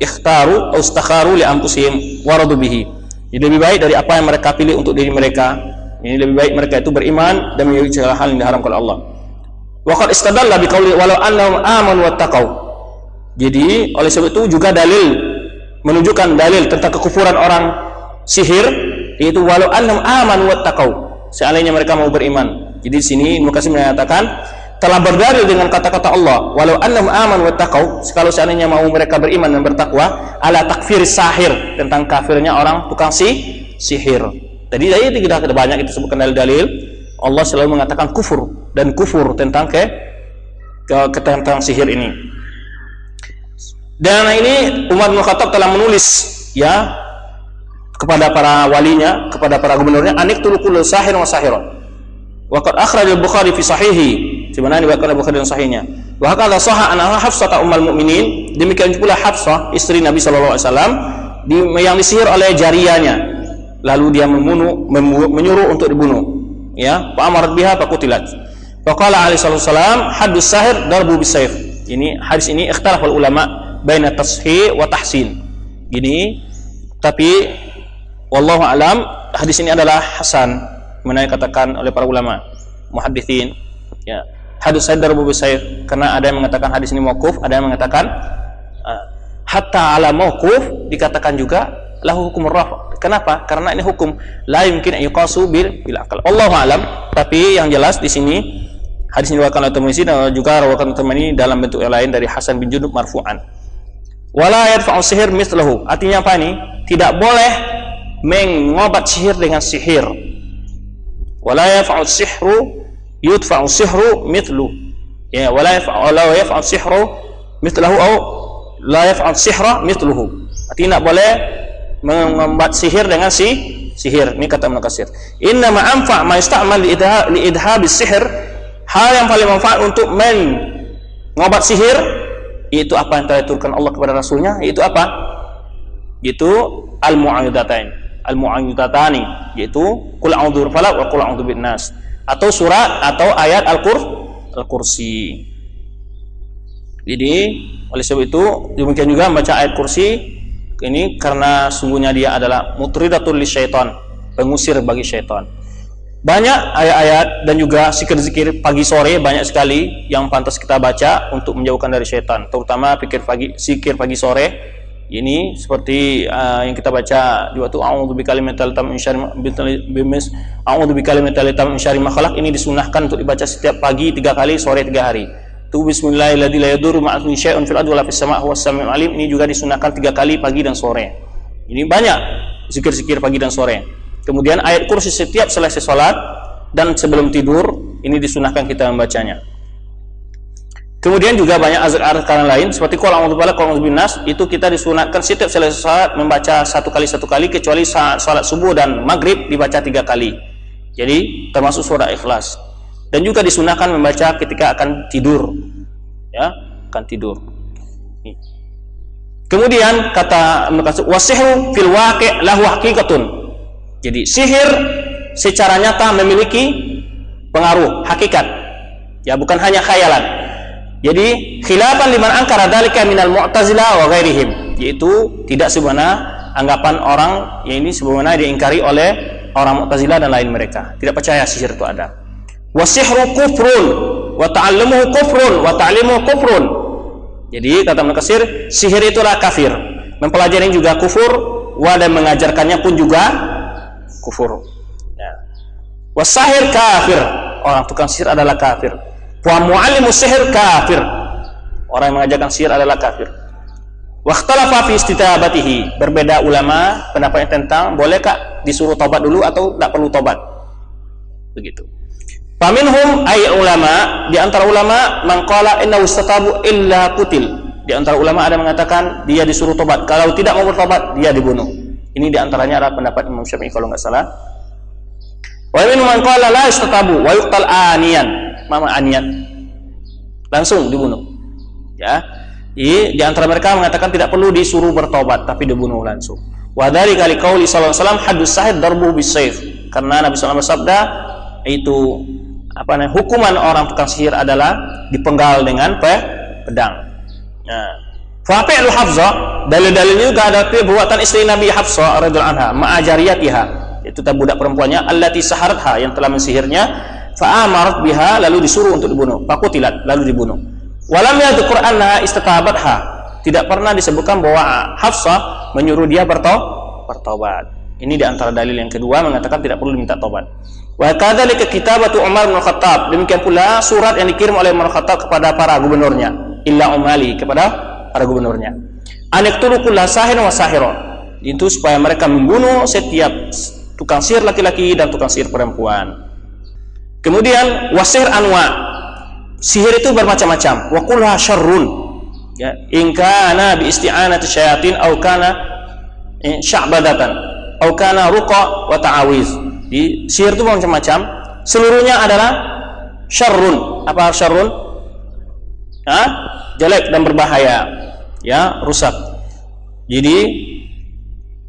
ikhtaru au istakharu li anfusihim waradu bihi. Jadi lebih baik dari apa yang mereka pilih untuk diri mereka. Ini lebih baik mereka itu beriman dan menjauhi segala hal yang diharamkan oleh Allah. Wa qad istadalla biqauli walau annahum amanu wattaqau. Jadi oleh sebab itu juga dalil menunjukkan dalil tentang kekufuran orang sihir, yaitu walau annahum amanu wattaqau, seandainya mereka mau beriman. Jadi di sini Ibnu Katsir mengatakan telah berdalil dengan kata-kata Allah walau annahum amanu wattaqau, kalau seandainya mau mereka beriman dan bertakwa, ala takfir sahir, tentang kafirnya orang tukang sihir. Tadi kita banyak itu sebutkan dalil-dalil. Allah selalu mengatakan kufur dan kufur tentang tentang sihir ini. Dan ini Umar bin Khattab telah menulis ya kepada para walinya, kepada para gubernurnya, aniktul kullu sahir wa sahira. Wa qad akhraj al-Bukhari fi sahihi, sebenarnya diriwayatkan Bukhari dalam sahihnya. Wa hadza sahha anha Hafsah ummul mukminin, demikian pula Hafsah istri Nabi sallallahu alaihi wasallam yang disihir oleh jariyahnya, lalu dia menyuruh untuk dibunuh. Ya, fa amarat biha fa qutilat. Wa qala alaihi wasallam haddus sahir darbu bisayf. Ini hadis ini ikhtilaful ulama baina tashih wa tahsin. Gini, tapi wallahu alam hadis ini adalah hasan, mana katakan oleh para ulama muhadditsin. Ya, hadis sahir darbu bisayf, karena ada yang mengatakan hadis ini mauquf, ada yang mengatakan hatta ala mauquf dikatakan juga lahu hukum raf'. Kenapa? Karena ini hukum la yumkin yuqasu bil aqal. Allahu alam. Tapi yang jelas di sini hadis ini diriwayatkan oleh Tirmidzi dan juga riwayat Tirmidzi dalam bentuk yang lain dari Hasan bin Junub marfu'an. Wala yadfa'u sihir mithluhu. Artinya apa ini? Tidak boleh mengobat sihir dengan sihir. Wala yadfa'u sihru yudfa'u sihru mithlu. Ya, wala yadfa'u sihru mithluhu au la yadfa'u sihra mithluhu. Artinya tidak boleh mengobat sihir dengan sihir. Ini kata Ibnu Katsir. Inna ma anfa' ma yusta'mal li idhabis sihir. Hal yang paling manfaat untuk mengobat sihir yaitu apa yang telah diturunkan Allah kepada Rasulnya, yaitu apa? Yaitu al-mu'awwidhatain. al-mu'awwidhatani, yaitu qul a'udzu birabbil falaq wa qul a'udzu binnas, atau surat atau ayat Al-Kursi. Jadi oleh sebab itu demikian juga membaca ayat kursi ini karena sungguhnya dia adalah mutridatul lisyaitan, pengusir bagi syaitan. Banyak ayat-ayat dan juga zikir-zikir pagi sore banyak sekali yang pantas kita baca untuk menjauhkan dari syaitan, terutama zikir pagi sore. Ini seperti yang kita baca di waktu a'udzu bikalimatil tammi min syarri ma khalaq, ini disunahkan untuk dibaca setiap pagi 3 kali, sore 3 hari. Tu bismillahilladzi la yadurru ma'asmihi syai'un fil ardi wa la fis sama'i huwas samiul alim, ini juga disunahkan 3 kali pagi dan sore. Ini banyak zikir-zikir pagi dan sore. Kemudian ayat kursi setiap selesai sholat dan sebelum tidur, ini disunahkan kita membacanya. Kemudian juga banyak azkar lain seperti qul a'udzu birabbil falaq, qul a'udzu binnas, itu kita disunahkan setiap selesai sholat membaca 1 kali, kecuali saat sholat subuh dan maghrib dibaca 3 kali. Jadi termasuk surah Ikhlas. Dan juga disunahkan membaca ketika akan tidur, ya, akan tidur. Kemudian kata wasihru fil waqi' lahu haqiqatun. Jadi sihir secara nyata memiliki pengaruh hakikat, ya, bukan hanya khayalan. Jadi khilafan liman angkara dzalika minal mu'tazilah wa ghairihim, yaitu tidak sebagaimana anggapan orang yang ini sebagaimana diingkari oleh orang Mu'tazilah dan lain mereka. Tidak percaya sihir itu ada. Wasihru kufrun wa ta'allumuhu kufrun wa ta'limuhu kufrun. Jadi kata Ibnu Katsir, sihir itulah kafir, mempelajari juga kufur, dan mengajarkannya pun juga kufur. Ya. Wasahir kafir, orang tukang sihir adalah kafir. Wa muallimus sihir kafir, orang yang mengajarkan sihir adalah kafir. Wakhtalafa fi istitabatihi, berbeda ulama pendapatnya tentang bolehkah disuruh tobat dulu atau tidak perlu tobat. Begitu. Faminhum ay ulama, di antara ulama man qala inna ustatabu illa qutil. Di antara ulama ada mengatakan dia disuruh tobat, kalau tidak mau bertobat dia dibunuh. Ini di antaranya adalah pendapat Imam Syafi'i kalau enggak salah. Wa minhum man qala la ustatabu wa yuqtal aniyan. Mama aniyan. Langsung dibunuh. Ya. Di antara mereka mengatakan tidak perlu disuruh bertobat tapi dibunuh langsung. Wa dzalika liqauli sallallahu alaihi wasallam haddus sahid darbu bisayf. Karena Nabi sallallahu alaihi wasallam bersabda itu hukuman orang tukang sihir adalah dipenggal dengan pedang. Nah, fa'ilu Hafsah, dalil-dalilnya juga ada perbuatan istri Nabi Hafsah radhiyallahu anha ma'ajariyatiha, itu budak perempuannya allati saharatha, yang telah mensihirnya, fa'amarat biha, lalu disuruh untuk dibunuh, faqutilat, lalu dibunuh. Walam yadhkur annaha istatabatha, tidak pernah disebutkan bahwa Hafsah menyuruh dia bertobat. Ini di antara dalil yang kedua mengatakan tidak perlu diminta tobat. Wa kadzalika kitabatu Umar bin Khattab, demikian pula surat yang dikirim oleh Umar bin Khattab kepada para gubernurnya, illa umali, kepada para gubernurnya. Aniqtulu kulla sahir wa sahira, itu supaya mereka membunuh setiap tukang sihir laki-laki dan tukang sihir perempuan. Kemudian wasihir anwa, sihir itu bermacam-macam. Wa kulluha syarrun, ya, in kana bi isti'anati syayatin aw kana sya'badatan aw kana ruqa wa ta'awiz. Di sihir itu macam-macam, seluruhnya adalah syarrun. Apa syarrun? Jelek dan berbahaya, ya, rusak. Jadi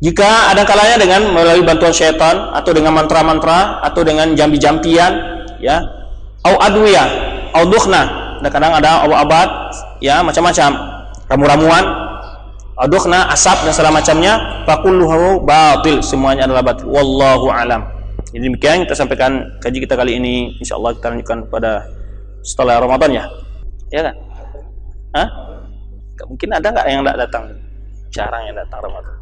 jika ada kalanya dengan melalui bantuan syaitan atau dengan mantra-mantra atau dengan jambi-jampian, ya, au adwiyah, au dukhna, kadang ada obat-obat, ya, macam-macam, ramu-ramuan, dukhna, asap dan segala macamnya, fakulluhu batil, semuanya adalah batil. Wallahu alam. Jadi demikian kita sampaikan kaji kita kali ini. Insyaallah kita lanjutkan pada setelah Ramadan, ya. Ya kan? Mungkin ada nggak yang nggak datang? Jarang yang datang Ramadan.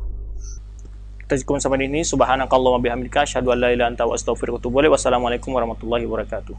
Kita cukup sampai di sini. Subhanakallahumma bihamdika asyhadu an la ilaha illa anta astaghfiruka wa atubu ilaik. Wassalamualaikum warahmatullahi wabarakatuh.